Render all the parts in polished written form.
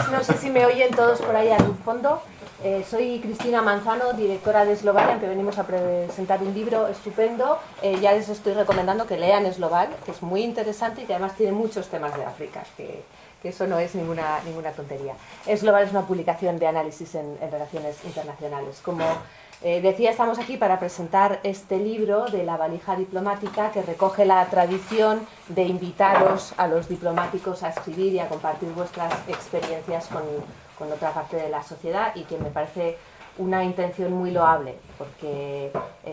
tardes, no sé si me oyen todos por ahí al fondo. Soy Cristina Manzano, directora de Esloval, que venimos a presentar un libro estupendo. Ya les estoy recomendando que lean Esloval, que es muy interesante y que además tiene muchos temas de África, que eso no es ninguna tontería. Esloval es una publicación de análisis en relaciones internacionales. Como decía, estamos aquí para presentar este libro de la valija diplomática que recoge la tradición de invitaros a los diplomáticos a escribir y a compartir vuestras experiencias con otra parte de la sociedad, y que me parece una intención muy loable, porque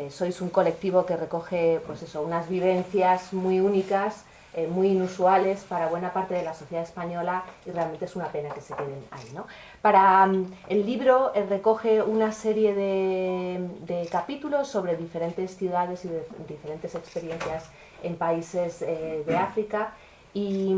sois un colectivo que recoge, pues eso, unas vivencias muy únicas, muy inusuales para buena parte de la sociedad española, y realmente es una pena que se queden ahí, ¿no? El libro recoge una serie de capítulos sobre diferentes ciudades y de diferentes experiencias en países de África, y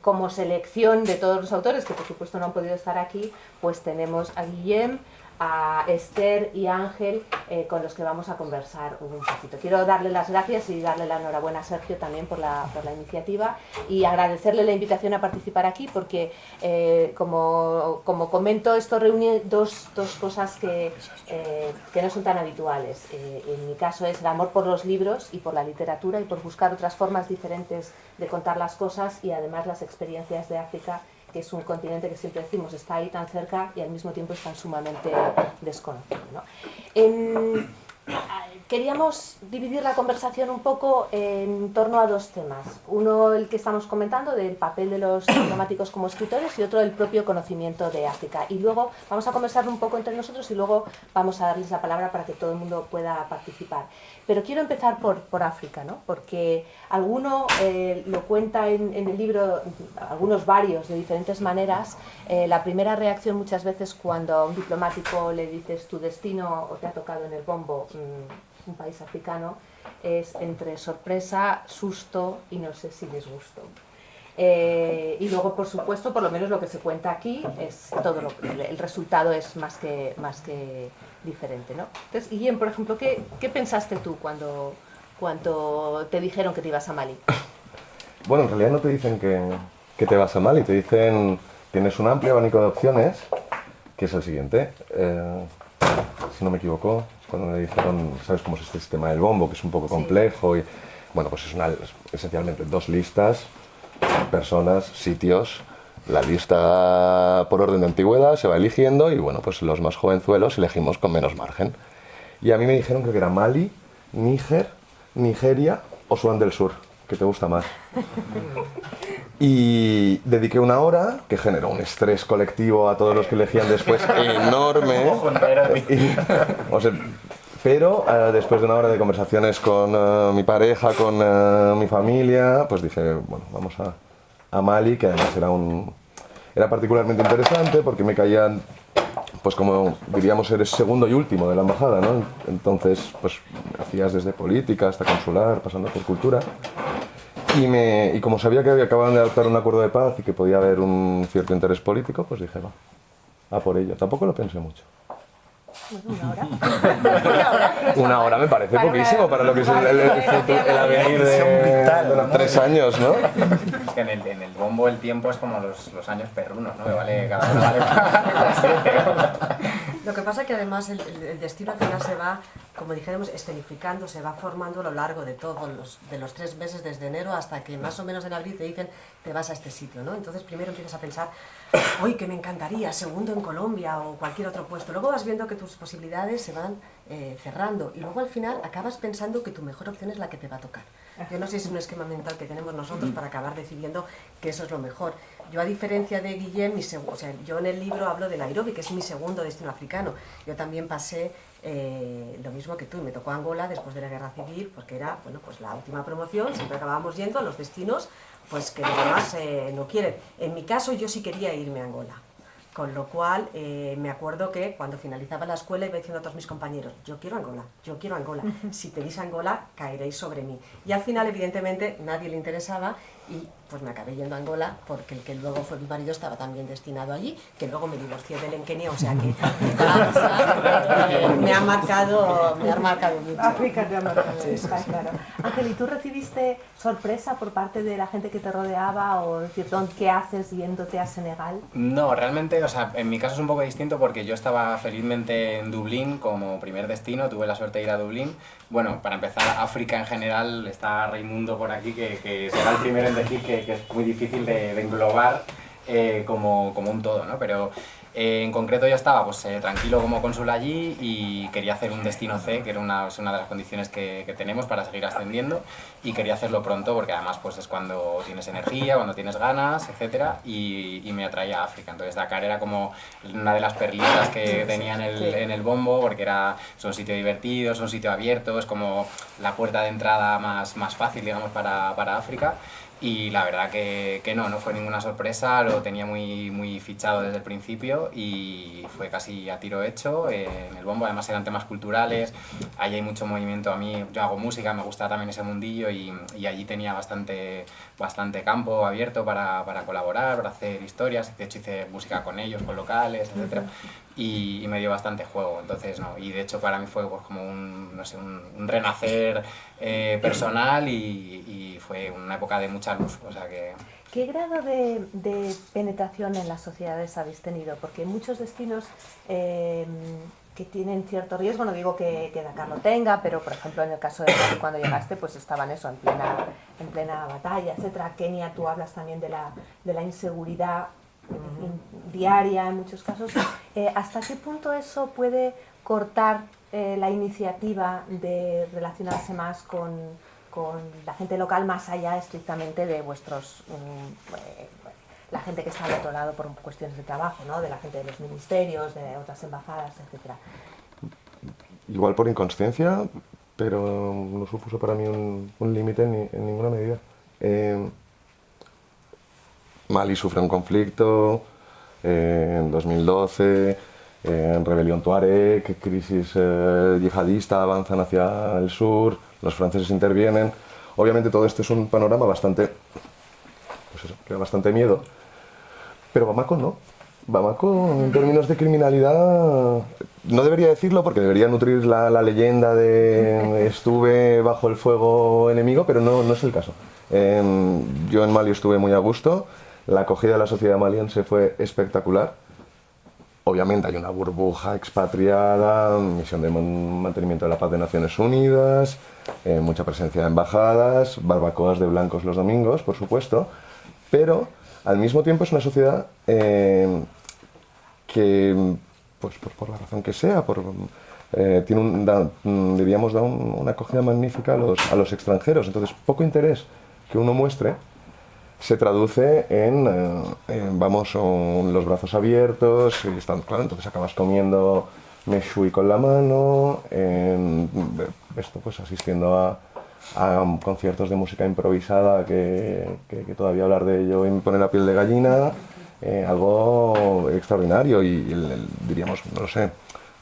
como selección de todos los autores, que por supuesto no han podido estar aquí, pues tenemos a Guillem, a Esther y a Ángel, con los que vamos a conversar un poquito. Quiero darle las gracias y darle la enhorabuena a Sergio también por la iniciativa, y agradecerle la invitación a participar aquí, porque como comento, esto reúne dos cosas que no son tan habituales. En mi caso es el amor por los libros y por la literatura, y por buscar otras formas diferentes de contar las cosas, y además las experiencias de África, que es un continente que siempre decimos está ahí tan cerca y al mismo tiempo es tan sumamente desconocido, ¿no? Queríamos dividir la conversación un poco en torno a dos temas. Uno, el que estamos comentando, del papel de los diplomáticos como escritores, y otro, el propio conocimiento de África. Y luego vamos a conversar un poco entre nosotros, y luego vamos a darles la palabra para que todo el mundo pueda participar. Pero quiero empezar por África, ¿no? Porque alguno lo cuenta en el libro, algunos varios, de diferentes maneras. La primera reacción muchas veces cuando a un diplomático le dices tu destino o te ha tocado en el bombo un país africano, es entre sorpresa, susto y no sé si disgusto. Y luego, por supuesto, por lo menos lo que se cuenta aquí, es todo el resultado es más que diferente, ¿no? Entonces, Guillem, por ejemplo, ¿qué pensaste tú cuando te dijeron que te ibas a Malí? Bueno, en realidad no te dicen que te vas a Malí, te dicen tienes un amplio abanico de opciones, que es el siguiente. Si no me equivoco, cuando me dijeron, ¿sabes cómo es este sistema del bombo? Que es un poco complejo. Y bueno, pues es esencialmente dos listas, personas, sitios. La lista por orden de antigüedad se va eligiendo, y bueno, pues los más jovenzuelos elegimos con menos margen. Y a mí me dijeron, creo que era Mali, Níger, Nigeria o Sudán del Sur, que te gusta más. Y dediqué una hora, que generó un estrés colectivo a todos los que elegían después enorme. Pero después de una hora de conversaciones con mi pareja, con mi familia, pues dije, bueno, vamos a Mali, que además era particularmente interesante porque me caían, pues como diríamos, eres segundo y último de la embajada, ¿no? Entonces, pues hacías desde política hasta consular, pasando por cultura. Y como sabía que acababan de adoptar un acuerdo de paz y que podía haber un cierto interés político, pues dije, va, a por ello. Tampoco lo pensé mucho. ¿Una hora? Una hora me parece poquísimo para lo que es el avenir de los 3 años, ¿no? Es que en el bombo el tiempo es como los años perrunos, ¿no? Que vale, cada uno vale para... Lo que pasa es que además el destino al final se va, como dijéramos, escenificando, se va formando a lo largo de todos los 3 meses, desde enero hasta que más o menos en abril te dicen te vas a este sitio, ¿no? Entonces primero empiezas a pensar, uy, que me encantaría, segundo en Colombia o cualquier otro puesto. Luego vas viendo que tus posibilidades se van cerrando, y luego al final acabas pensando que tu mejor opción es la que te va a tocar. Yo no sé si es un esquema mental que tenemos nosotros para acabar decidiendo que eso es lo mejor. Yo, a diferencia de Guillem, yo en el libro hablo de Nairobi, que es mi segundo destino africano. Yo también pasé lo mismo que tú, me tocó Angola después de la guerra civil, porque era, bueno, pues la última promoción, siempre acabábamos yendo a los destinos pues que los demás no quieren. En mi caso yo sí quería irme a Angola, Con lo cual, me acuerdo que cuando finalizaba la escuela iba diciendo a todos mis compañeros, yo quiero Angola, si pedís Angola caeréis sobre mí. Y al final, evidentemente, nadie le interesaba y pues me acabé yendo a Angola porque el que luego fue mi marido estaba también destinado allí, que luego me divorcié de él en Kenia, o sea que me ha marcado mucho. África te ha marcado, Sí, sí, está sí. claro. Ángel, ¿y tú recibiste sorpresa por parte de la gente que te rodeaba o decir, ¿qué haces yéndote a Senegal? No, realmente, o sea, en mi caso es un poco distinto porque yo estaba felizmente en Dublín como primer destino, tuve la suerte de ir a Dublín. Bueno, para empezar, África en general, está Raimundo por aquí, que será el primero en decir que es muy difícil de englobar como un todo, ¿no? Pero en concreto yo estaba pues, tranquilo como cónsul allí y quería hacer un destino C, que es una de las condiciones que tenemos para seguir ascendiendo, y quería hacerlo pronto porque además pues, es cuando tienes energía, cuando tienes ganas, etcétera, y me atraía a África. Entonces Dakar era como una de las perlitas que tenía en el bombo, porque es un sitio divertido, es un sitio abierto, es como la puerta de entrada más fácil, digamos, para África. Y la verdad que no fue ninguna sorpresa, lo tenía muy fichado desde el principio y fue casi a tiro hecho. En el bombo además eran temas culturales, ahí hay mucho movimiento. A mí, yo hago música, me gusta también ese mundillo y allí tenía bastante campo abierto para colaborar, para hacer historias. De hecho hice música con ellos, con locales, etc. Y me dio bastante juego, entonces no. Y de hecho para mí fue pues, como un renacer personal y fue una época de mucha luz, o sea que... ¿Qué grado de penetración en las sociedades habéis tenido? Porque muchos destinos que tienen cierto riesgo, no digo que Dakar lo tenga, pero por ejemplo en el caso de Mali, cuando llegaste pues estaban eso, en plena batalla, etcétera. Kenia, tú hablas también de la inseguridad diaria en muchos casos. ¿Hasta qué punto eso puede cortar la iniciativa de relacionarse más con la gente local, más allá estrictamente de vuestros la gente que está al otro lado por cuestiones de trabajo, ¿no? De la gente de los ministerios, de otras embajadas, etcétera? Igual por inconsciencia, pero no supuso para mí un límite en ninguna medida. Mali sufre un conflicto en 2012, rebelión tuareg, crisis yihadista, avanzan hacia el sur, los franceses intervienen. Obviamente todo esto es un panorama bastante, pues eso, que da bastante miedo, pero Bamako no. Bamako, en términos de criminalidad, no debería decirlo porque debería nutrir la leyenda de estuve bajo el fuego enemigo, pero no es el caso. Yo en Mali estuve muy a gusto, la acogida de la sociedad maliense fue espectacular. Obviamente hay una burbuja expatriada, misión de mantenimiento de la paz de Naciones Unidas, mucha presencia de embajadas, barbacoas de blancos los domingos, por supuesto, pero al mismo tiempo es una sociedad que, pues por la razón que sea, tiene diríamos, da una acogida magnífica a los extranjeros. Entonces, poco interés que uno muestre se traduce en los brazos abiertos, y claro, entonces acabas comiendo meshui con la mano, esto pues asistiendo a conciertos de música improvisada que todavía hablar de ello me pone la piel de gallina, algo extraordinario diríamos, no lo sé,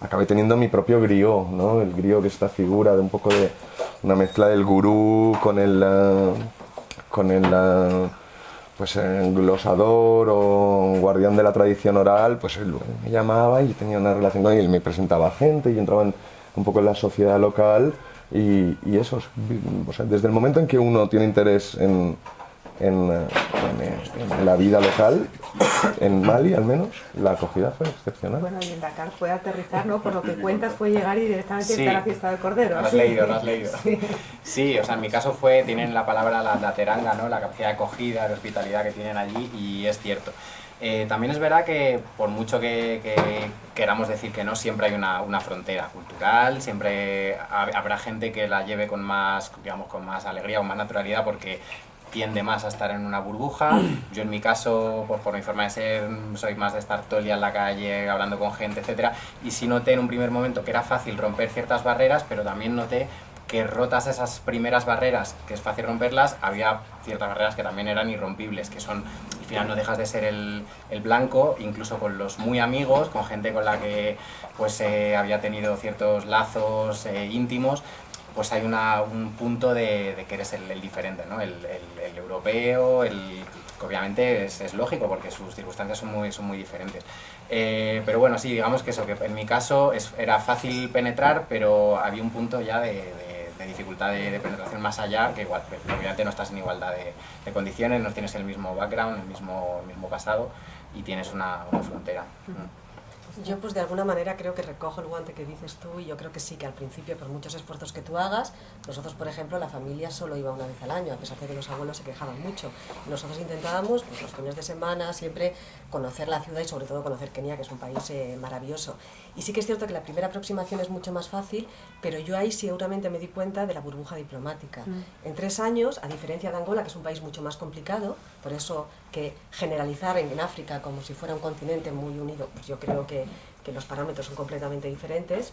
acabé teniendo mi propio griot, ¿no? El griot, que es esta figura de un poco de una mezcla del gurú con el pues glosador o guardián de la tradición oral. Pues él me llamaba y tenía una relación con él, me presentaba gente y entraban un poco en la sociedad local y eso, o sea, desde el momento en que uno tiene interés en la vida local, en Mali al menos, la acogida fue excepcional. Bueno, y en Dakar fue aterrizar, ¿no? Por lo que cuentas, fue llegar y directamente Sí. ir a la fiesta del Cordero. Lo has leído. Sí, o sea, en mi caso tienen la palabra la teranga, ¿no? La capacidad de acogida, de hospitalidad que tienen allí, y es cierto. También es verdad que por mucho que queramos decir que no, siempre hay una frontera cultural, siempre habrá gente que la lleve con más, digamos, con más alegría o más naturalidad porque tiende más a estar en una burbuja. Yo en mi caso, pues por mi forma de ser, soy más de estar todo el día en la calle, hablando con gente, etcétera. Y sí noté en un primer momento que era fácil romper ciertas barreras, pero también noté que rotas esas primeras barreras, que es fácil romperlas, había ciertas barreras que también eran irrompibles, que son, al final no dejas de ser el blanco, incluso con los muy amigos, con gente con la que pues había tenido ciertos lazos íntimos, pues hay un punto de que eres el diferente, ¿no? El europeo, que obviamente es lógico porque sus circunstancias son muy diferentes. Pero bueno, sí, digamos que eso, que en mi caso era fácil penetrar, pero había un punto ya de dificultad de penetración más allá, que igual, obviamente no estás en igualdad de condiciones, no tienes el mismo background, el mismo pasado, y tienes una frontera. Yo pues de alguna manera creo que recojo el guante que dices tú, y yo creo que sí, que al principio por muchos esfuerzos que tú hagas, nosotros por ejemplo la familia solo iba una vez al año, a pesar de que los abuelos se quejaban mucho. Nosotros intentábamos pues, los fines de semana siempre conocer la ciudad y sobre todo conocer Kenia, que es un país maravilloso. Y sí que es cierto que la primera aproximación es mucho más fácil, pero yo ahí seguramente me di cuenta de la burbuja diplomática. En 3 años, a diferencia de Angola, que es un país mucho más complicado, por eso que generalizar en África como si fuera un continente muy unido, pues yo creo que los parámetros son completamente diferentes.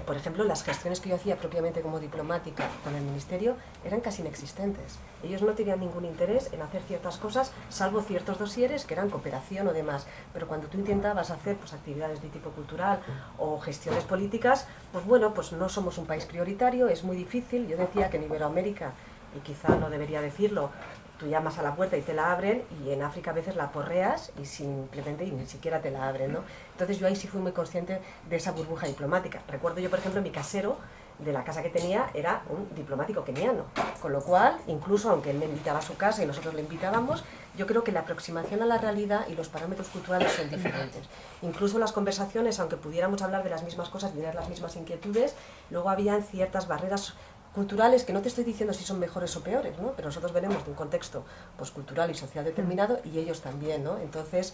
Por ejemplo, las gestiones que yo hacía propiamente como diplomática con el ministerio eran casi inexistentes. Ellos no tenían ningún interés en hacer ciertas cosas, salvo ciertos dosieres que eran cooperación o demás. Pero cuando tú intentabas hacer pues, actividades de tipo cultural o gestiones políticas, pues bueno, pues no somos un país prioritario, es muy difícil. Yo decía que en Iberoamérica, y quizá no debería decirlo, tú llamas a la puerta y te la abren, y en África a veces la porreas y simplemente y ni siquiera te la abren, ¿no? Entonces yo ahí sí fui muy consciente de esa burbuja diplomática. Recuerdo yo, por ejemplo, mi casero de la casa que tenía era un diplomático keniano, con lo cual, incluso aunque él me invitaba a su casa y nosotros le invitábamos, yo creo que la aproximación a la realidad y los parámetros culturales son diferentes. Incluso las conversaciones, aunque pudiéramos hablar de las mismas cosas y tener las mismas inquietudes, luego habían ciertas barreras culturales, que no te estoy diciendo si son mejores o peores, ¿no? Pero nosotros venimos de un contexto pues, cultural y social determinado, y ellos también, ¿no? Entonces,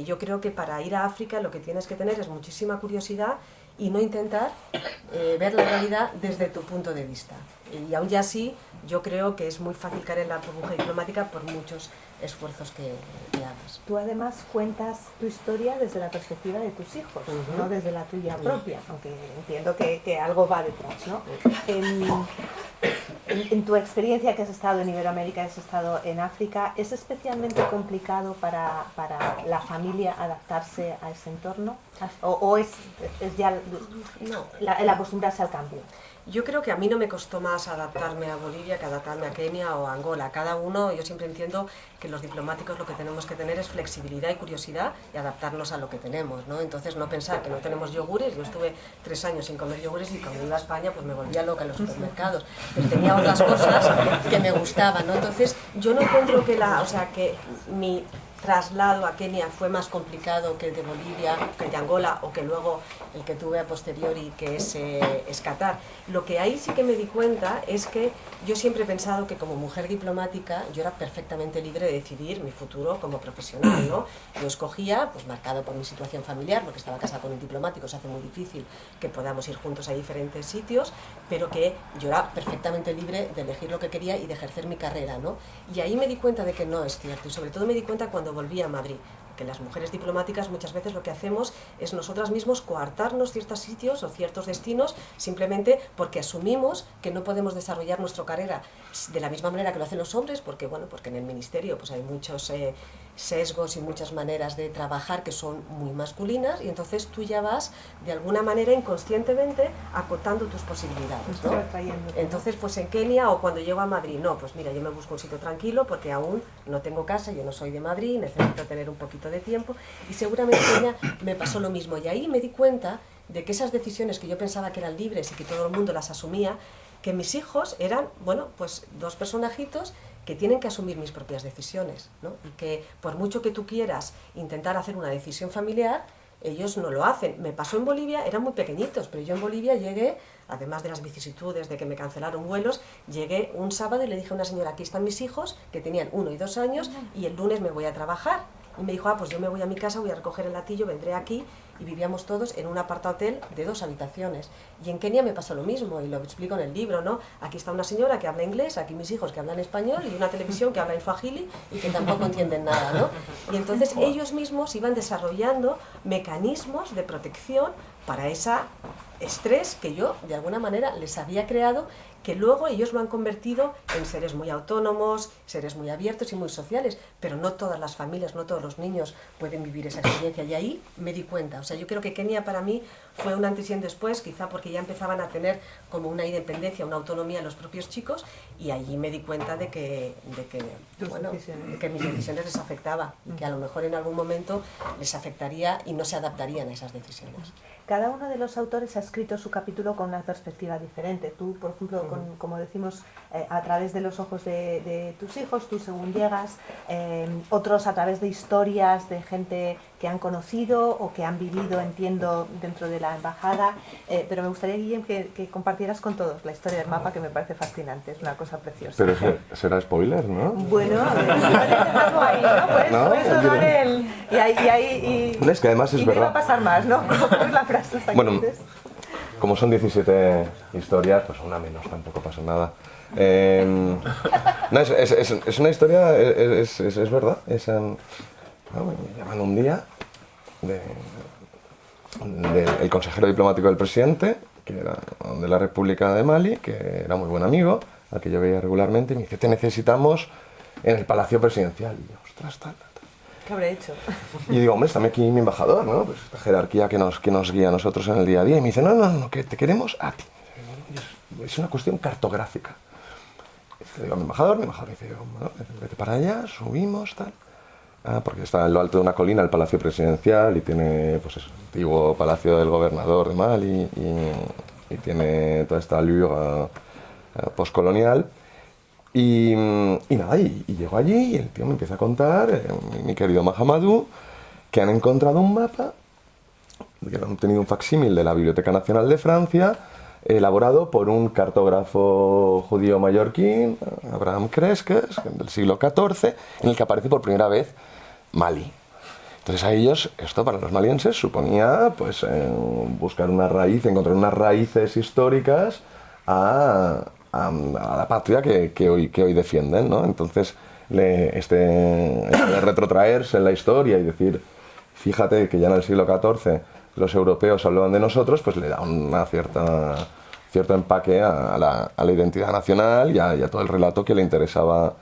yo creo que para ir a África lo que tienes que tener es muchísima curiosidad y no intentar ver la realidad desde tu punto de vista. Y aún así, yo creo que es muy fácil caer en la burbuja diplomática por muchos esfuerzos que hagas. Tú además cuentas tu historia desde la perspectiva de tus hijos, no desde la tuya propia, aunque entiendo que algo va detrás, ¿no? En tu experiencia, que has estado en Iberoamérica, has estado en África, ¿es especialmente complicado para la familia adaptarse a ese entorno? ¿O es ya el acostumbrarse al cambio? Yo creo que a mí no me costó más adaptarme a Bolivia que adaptarme a Kenia o a Angola. Cada uno, yo siempre entiendo que los diplomáticos lo que tenemos que tener es flexibilidad y curiosidad y adaptarnos a lo que tenemos, ¿no? Entonces no pensar que no tenemos yogures. Yo estuve 3 años sin comer yogures y cuando iba a España pues me volvía loca en los supermercados. Pero tenía otras cosas que me gustaban, ¿no? Entonces yo no encuentro que que mi traslado a Kenia fue más complicado que el de Bolivia, que el de Angola o que luego el que tuve a posteriori, que es Qatar. Lo que ahí sí que me di cuenta es que yo siempre he pensado que como mujer diplomática yo era perfectamente libre de decidir mi futuro como profesional, ¿no? Yo escogía, pues marcado por mi situación familiar, porque estaba casada con un diplomático, se hace muy difícil que podamos ir juntos a diferentes sitios, pero que yo era perfectamente libre de elegir lo que quería y de ejercer mi carrera, ¿no? Y ahí me di cuenta de que no es cierto, y sobre todo me di cuenta cuando volví a Madrid, que las mujeres diplomáticas muchas veces lo que hacemos es nosotras mismos coartarnos ciertos sitios o ciertos destinos simplemente porque asumimos que no podemos desarrollar nuestra carrera de la misma manera que lo hacen los hombres, porque bueno, porque en el ministerio pues hay muchos sesgos y muchas maneras de trabajar que son muy masculinas, y entonces tú ya vas de alguna manera inconscientemente acotando tus posibilidades, ¿no? Entonces pues en Kenia o cuando llego a Madrid, no, pues mira, yo me busco un sitio tranquilo porque aún no tengo casa, yo no soy de Madrid, necesito tener un poquito de tiempo, y seguramente Kenia me pasó lo mismo, y ahí me di cuenta de que esas decisiones que yo pensaba que eran libres y que todo el mundo las asumía, que mis hijos eran, bueno, pues 2 personajitos que tienen que asumir mis propias decisiones, ¿no? Y que por mucho que tú quieras intentar hacer una decisión familiar, ellos no lo hacen. Me pasó en Bolivia, eran muy pequeñitos, pero yo en Bolivia llegué, además de las vicisitudes de que me cancelaron vuelos, llegué un sábado y le dije a una señora, aquí están mis hijos, que tenían 1 y 2 años, y el lunes me voy a trabajar. y me dijo, pues yo me voy a mi casa, voy a recoger el latillo, vendré aquí, y vivíamos todos en un apartahotel de 2 habitaciones. Y en Kenia me pasó lo mismo, y lo explico en el libro, ¿no? Aquí está una señora que habla inglés, aquí mis hijos que hablan español, y una televisión que habla en swahili y que tampoco entienden nada, ¿no? Y entonces ellos mismos iban desarrollando mecanismos de protección para ese estrés que yo, de alguna manera, les había creado, que luego ellos lo han convertido en seres muy autónomos, seres muy abiertos y muy sociales, pero no todas las familias, no todos los niños pueden vivir esa experiencia, y ahí me di cuenta. O sea, yo creo que Kenia para mí fue un antes y un después, quizá porque ya empezaban a tener como una independencia, una autonomía los propios chicos, y allí me di cuenta de que mis decisiones les afectaba, y que a lo mejor en algún momento les afectaría y no se adaptarían a esas decisiones. Cada uno de los autores ha escrito su capítulo con una perspectiva diferente. Tú, por ejemplo, como decimos, a través de los ojos de tus hijos, tú según llegas, otros a través de historias de gente que han conocido o que han vivido, entiendo, dentro de la embajada. Pero me gustaría, Guillem, que compartieras con todos la historia del mapa, que me parece fascinante, es una cosa preciosa. Pero será spoiler, ¿no? Bueno, algo ahí, ¿no? Puedes tomar el... No, es que además es y verdad. no va a pasar más, ¿no? Es la frase hasta que Bueno, dices. como son 17 historias, pues una menos, tampoco pasa nada. No, es una historia, es verdad. Me llaman un día el consejero diplomático del presidente, que era de la República de Mali, que era muy buen amigo, al que yo veía regularmente, y me dice, te necesitamos en el Palacio Presidencial. Y yo, ostras, tal. ¿Qué habré hecho? Y digo, hombre, está aquí mi embajador, ¿no? Pues esta jerarquía que nos guía a nosotros en el día a día. Y me dice, no, que te queremos a ti. Es una cuestión cartográfica. Y le digo a mi embajador me dice, bueno, vete para allá, subimos, tal. Porque está en lo alto de una colina el Palacio Presidencial y tiene, pues, el antiguo palacio del gobernador de Mali y tiene toda esta allure postcolonial. Y nada, y llego allí y el tío me empieza a contar, mi querido Mahamadou, que han encontrado un mapa, que han tenido un facsímil de la Biblioteca Nacional de Francia, elaborado por un cartógrafo judío mallorquín, Abraham Cresques, del siglo XIV, en el que aparece por primera vez Mali. Entonces a ellos, esto para los malienses suponía pues buscar una raíz, encontrar unas raíces históricas a la patria que hoy defienden, ¿no? Entonces, retrotraerse en la historia y decir, fíjate que ya en el siglo XIV los europeos hablaban de nosotros, pues le da una cierto empaque a la identidad nacional y a todo el relato que le interesaba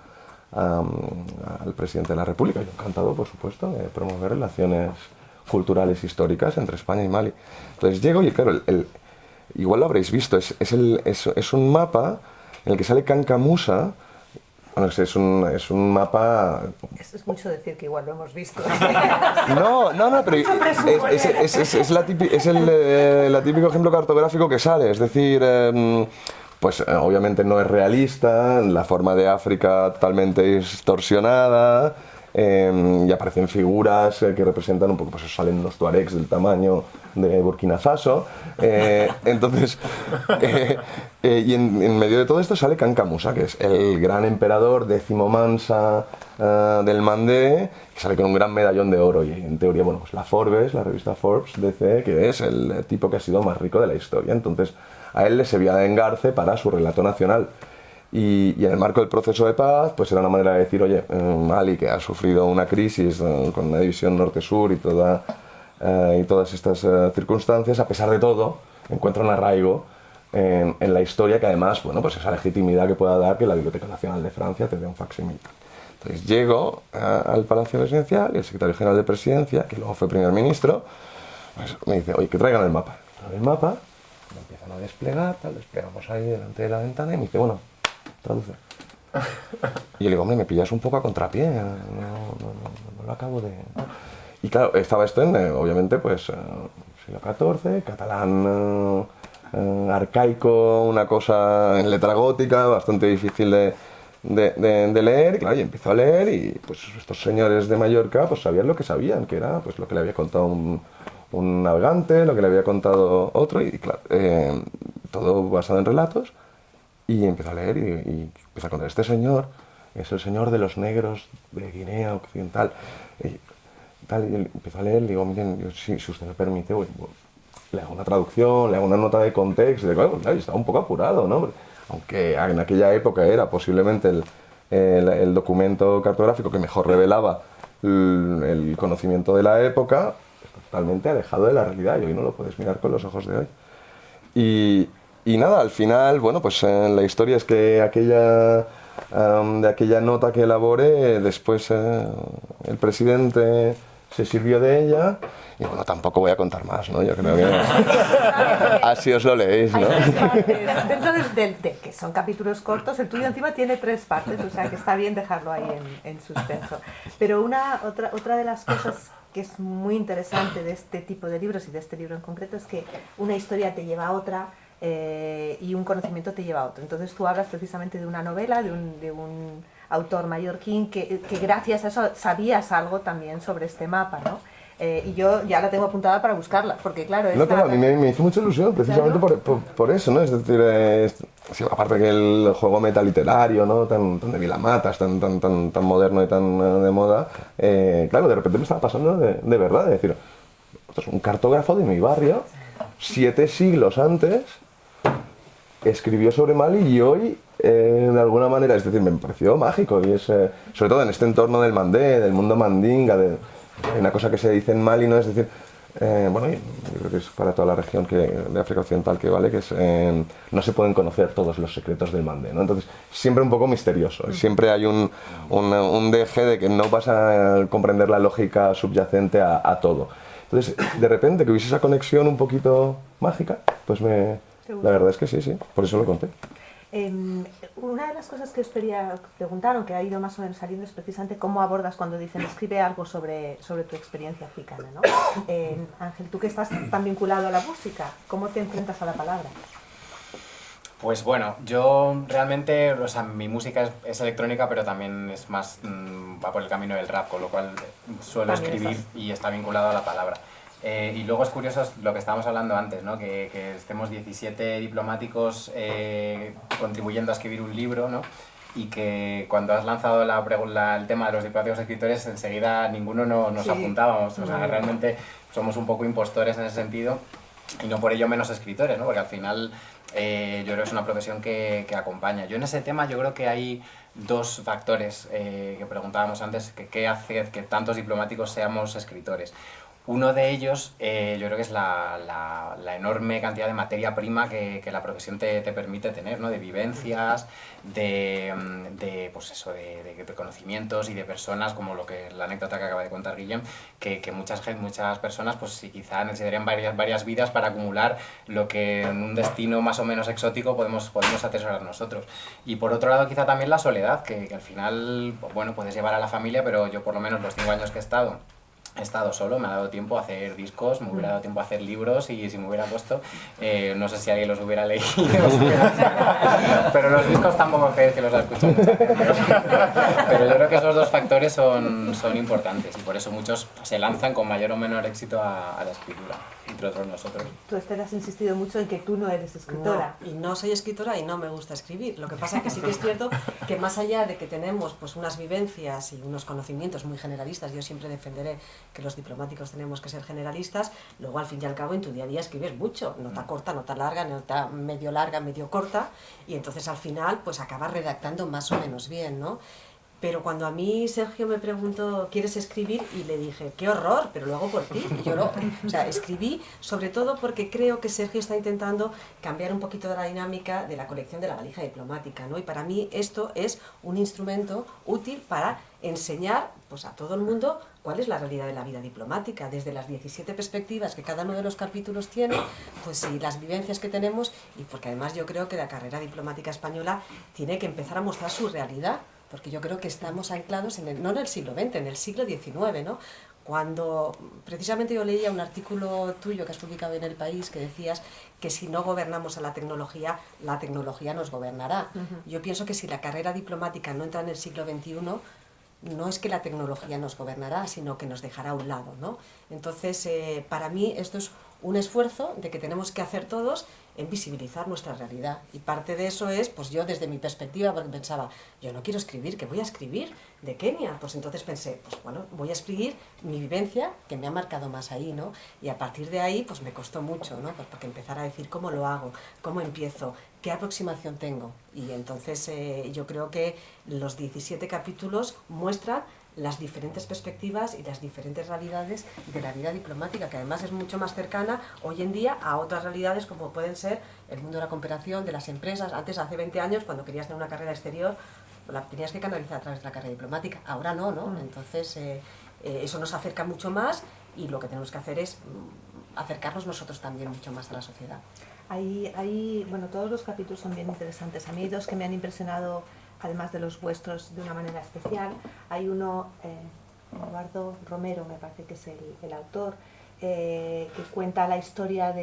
al presidente de la República. Yo encantado, por supuesto, de promover relaciones culturales históricas entre España y Mali. Entonces llego y, claro, igual lo habréis visto, es un mapa en el que sale Kankamusa. Bueno, es un mapa... Es mucho decir que igual lo hemos visto. No, pero es el típico ejemplo cartográfico que sale, es decir, pues obviamente no es realista, la forma de África totalmente distorsionada, y aparecen figuras que representan un poco, pues salen los tuaregs del tamaño de Burkina Faso, entonces, y en medio de todo esto sale Kankamusa, que es el gran emperador décimo Mansa del Mandé, que sale con un gran medallón de oro, y en teoría, bueno, pues la revista Forbes dice que es el tipo que ha sido más rico de la historia, entonces a él le servía de engarce para su relato nacional. Y en el marco del proceso de paz, pues era una manera de decir, oye, Mali, que ha sufrido una crisis con una división norte-sur y todas estas circunstancias, a pesar de todo, encuentra un arraigo en la historia que además, bueno, pues esa legitimidad que pueda dar que la Biblioteca Nacional de Francia te dé un facsímil. Entonces llego al Palacio Presidencial y el secretario general de Presidencia, que luego fue primer ministro, pues me dice, oye, que traigan el mapa. El mapa, lo empiezan a desplegar, desplegamos ahí delante de la ventana y me dice, bueno, traduce. Y yo le digo, hombre, me pillas un poco a contrapié, no lo acabo de... Y claro, estaba esto en, obviamente, pues, siglo XIV, catalán arcaico, una cosa en letra gótica, bastante difícil de leer, y claro, yo empiezo a leer y pues estos señores de Mallorca pues sabían lo que sabían, que era pues lo que le había contado un navegante, lo que le había contado otro, y claro, todo basado en relatos. Y empiezo a leer y empiezo a contar, este señor es el señor de los negros de Guinea Occidental. tal, y empiezo a leer, le digo, miren, yo, si usted me permite, le hago una traducción, le hago una nota de contexto, y digo, claro, estaba un poco apurado, ¿no? Aunque en aquella época era posiblemente el documento cartográfico que mejor revelaba el conocimiento de la época, totalmente alejado de la realidad, y hoy no lo puedes mirar con los ojos de hoy. Y nada, al final, bueno, pues la historia es que de aquella nota que elaboré, después el presidente se sirvió de ella, y bueno, tampoco voy a contar más, ¿no? Yo creo que así os lo leéis, ¿no? Dentro de que son capítulos cortos, el tuyo encima tiene 3 partes, o sea que está bien dejarlo ahí en suspenso. Pero otra de las cosas que es muy interesante de este tipo de libros y de este libro en concreto es que una historia te lleva a otra, y un conocimiento te lleva a otro. Entonces tú hablas precisamente de una novela, de un autor mallorquín que gracias a eso sabías algo también sobre este mapa, ¿no? Y yo ya la tengo apuntada para buscarla, porque claro... No, claro, a mí me hizo mucha ilusión, precisamente por eso, ¿no? Es decir, sí, aparte que el juego metaliterario, ¿no? Tan de Vilamatas, tan moderno y tan de moda, claro, de repente me estaba pasando de verdad, es decir, un cartógrafo de mi barrio, 7 siglos antes, escribió sobre Mali y hoy, de alguna manera, es decir, me pareció mágico, y es, sobre todo en este entorno del mandé, del mundo mandinga, hay una cosa que se dice en Mali, ¿no? Es decir, bueno, yo creo que es para toda la región de África Occidental que vale, que es, no se pueden conocer todos los secretos del mandé, ¿no? Entonces, siempre un poco misterioso, siempre hay un deje de que no vas a comprender la lógica subyacente a todo. Entonces, de repente, que hubiese esa conexión un poquito mágica, pues la verdad es que sí, por eso lo conté. Una de las cosas que os quería preguntar, o que ha ido más o menos saliendo, es precisamente cómo abordas cuando dicen escribe algo sobre tu experiencia africana, ¿no? Ángel, tú que estás tan vinculado a la música, ¿cómo te enfrentas a la palabra? Pues bueno, yo realmente, o sea, mi música es electrónica, pero también es más, va por el camino del rap, con lo cual suelo escribir y está vinculado a la palabra. Y luego es curioso lo que estábamos hablando antes, ¿no? Que estemos 17 diplomáticos contribuyendo a escribir un libro, ¿no? Y que cuando has lanzado el tema de los diplomáticos escritores, enseguida ninguno nos apuntábamos. O sea, realmente somos un poco impostores en ese sentido, y no por ello menos escritores, ¿no? Porque al final yo creo que es una profesión que acompaña. Yo en ese tema yo creo que hay 2 factores que preguntábamos antes, que qué hace que tantos diplomáticos seamos escritores. Uno de ellos yo creo que es la enorme cantidad de materia prima que la profesión te permite tener, ¿no? De vivencias, pues eso, de conocimientos y de personas, como la anécdota que acaba de contar Guillem, que muchas personas pues sí, quizá necesitarían varias vidas para acumular lo que en un destino más o menos exótico podemos atesorar nosotros. Y por otro lado quizá también la soledad, que al final, bueno, puedes llevar a la familia, pero yo por lo menos los 5 años que he estado solo, me ha dado tiempo a hacer discos, me hubiera dado tiempo a hacer libros, y si me hubiera puesto, no sé si alguien los hubiera leído, pero los discos tampoco crees que los ha escuchado mucha gente. Pero yo creo que esos 2 factores son importantes, y por eso muchos se lanzan con mayor o menor éxito a la escritura, entre otros nosotros. Tú, Esther, has insistido mucho en que tú no eres escritora. No, y no soy escritora y no me gusta escribir. Lo que pasa es que sí que es cierto que más allá de que tenemos pues unas vivencias y unos conocimientos muy generalistas, yo siempre defenderé que los diplomáticos tenemos que ser generalistas, luego al fin y al cabo en tu día a día escribes mucho, nota corta, nota larga, nota medio larga, medio corta, y entonces al final pues acabas redactando más o menos bien, ¿no? Pero cuando a mí Sergio me preguntó, ¿quieres escribir? Y le dije, ¡qué horror! Pero lo hago por ti. Y yo o sea, escribí sobre todo porque creo que Sergio está intentando cambiar un poquito de la dinámica de la colección de la valija diplomática, ¿no? Y para mí esto es un instrumento útil para enseñar pues, a todo el mundo cuál es la realidad de la vida diplomática, desde las 17 perspectivas que cada uno de los capítulos tiene, pues y las vivencias que tenemos, y porque además yo creo que la carrera diplomática española tiene que empezar a mostrar su realidad, porque yo creo que estamos anclados no en el siglo XX, en el siglo XIX, ¿no? Cuando precisamente yo leía un artículo tuyo que has publicado en El País que decías que si no gobernamos a la tecnología nos gobernará. Yo pienso que si la carrera diplomática no entra en el siglo XXI, no es que la tecnología nos gobernará, sino que nos dejará a un lado, ¿no? Entonces, para mí esto es un esfuerzo de que tenemos que hacer todos en visibilizar nuestra realidad. Y parte de eso es, pues yo desde mi perspectiva, porque pensaba, yo no quiero escribir, ¿qué voy a escribir de Kenia? Pues entonces pensé, pues bueno, voy a escribir mi vivencia, que me ha marcado más ahí, ¿no? Y a partir de ahí, pues me costó mucho, ¿no? Pues porque empezar a decir cómo lo hago, cómo empiezo, qué aproximación tengo. Y entonces yo creo que los 17 capítulos muestran las diferentes perspectivas y las diferentes realidades de la vida diplomática, que además es mucho más cercana hoy en día a otras realidades como pueden ser el mundo de la cooperación, de las empresas. Antes, hace 20 años, cuando querías tener una carrera exterior, la tenías que canalizar a través de la carrera diplomática. Ahora no, ¿no? Entonces, eso nos acerca mucho más y lo que tenemos que hacer es acercarnos nosotros también mucho más a la sociedad. Bueno, todos los capítulos son bien interesantes. A mí hay dos que me han impresionado, además de los vuestros, de una manera especial. Hay uno, Eduardo Romero, me parece que es el autor, que cuenta la historia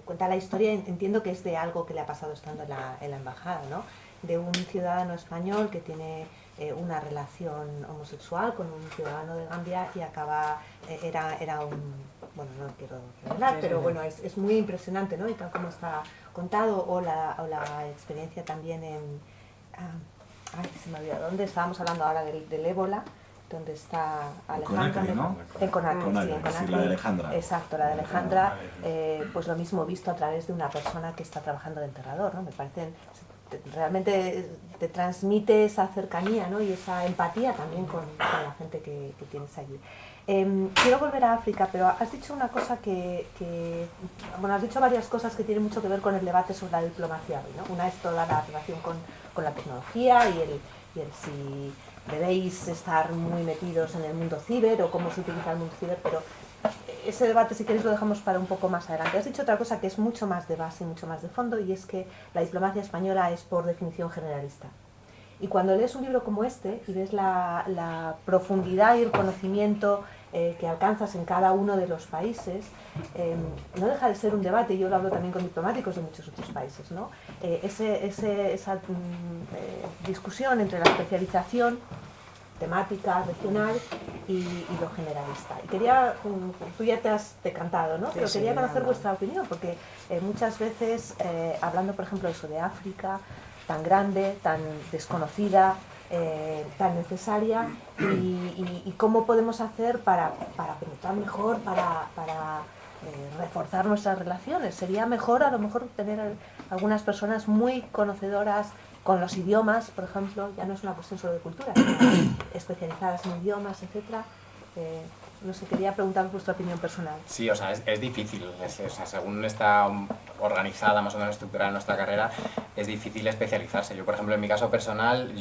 cuenta la historia, entiendo que es de algo que le ha pasado estando en la embajada, ¿no? De un ciudadano español que tiene una relación homosexual con un ciudadano de Gambia y acaba, era un, bueno, no quiero revelar, pero bueno, es muy impresionante, ¿no? Y tal como está contado, o la experiencia también se me olvidó, ¿dónde estábamos hablando ahora del ébola? Donde está Alejandra, ¿no? En Conakry, Sí, la de Alejandra. Exacto, la de Alejandra, pues lo mismo visto a través de una persona que está trabajando de enterrador, ¿no? Me parece, realmente te transmite esa cercanía, ¿no? Y esa empatía también con la gente que tienes allí. Quiero volver a África, pero has dicho una cosa bueno, has dicho varias cosas que tienen mucho que ver con el debate sobre la diplomacia hoy, ¿no? Una es toda la relación con la tecnología y el si debéis estar muy metidos en el mundo ciber o cómo se utiliza el mundo ciber, pero ese debate, si queréis, lo dejamos para un poco más adelante. Has dicho otra cosa que es mucho más de base y mucho más de fondo, y es que la diplomacia española es por definición generalista. Y cuando lees un libro como este y ves la profundidad y el conocimiento que alcanzas en cada uno de los países, no deja de ser un debate, y yo lo hablo también con diplomáticos de muchos otros países, ¿no? Esa discusión entre la especialización temática, regional y lo generalista. Y quería, tú ya te has decantado, ¿no? Pero quería conocer vuestra opinión, porque muchas veces, hablando por ejemplo eso de África, tan grande, tan desconocida, tan necesaria, y cómo podemos hacer para penetrar mejor, para reforzar nuestras relaciones. Sería mejor a lo mejor tener algunas personas muy conocedoras con los idiomas, por ejemplo, ya no es una cuestión solo de cultura, sino especializadas en idiomas, etcétera. No sé, quería preguntaros vuestra opinión personal. Sí, o sea, es difícil, o sea, según está organizada, más o menos estructurada nuestra carrera, es difícil especializarse. Yo, por ejemplo, en mi caso personal,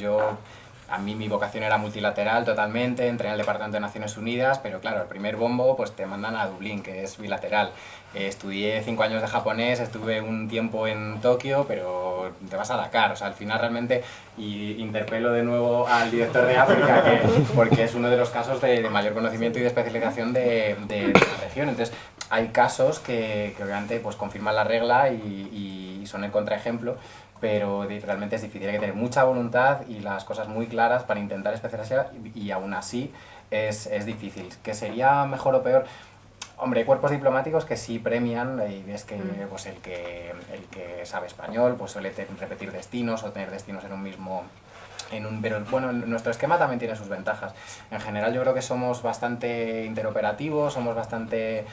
a mí mi vocación era multilateral totalmente, entré en el Departamento de Naciones Unidas, pero claro, el primer bombo pues te mandan a Dublín, que es bilateral. Estudié 5 años de japonés, estuve un tiempo en Tokio, pero te vas a Dakar. O sea, al final realmente, y interpelo de nuevo al director de África, porque es uno de los casos de mayor conocimiento y de especialización de la región. Entonces, hay casos que obviamente pues confirman la regla y son el contraejemplo, pero realmente es difícil, hay que tener mucha voluntad y las cosas muy claras para intentar especializar, y aún así es difícil. ¿Que sería mejor o peor? Hombre, hay cuerpos diplomáticos que sí premian, y ves que pues el que sabe español pues suele repetir destinos o tener destinos en un mismo... pero bueno, nuestro esquema también tiene sus ventajas. En general yo creo que somos bastante interoperativos, somos bastante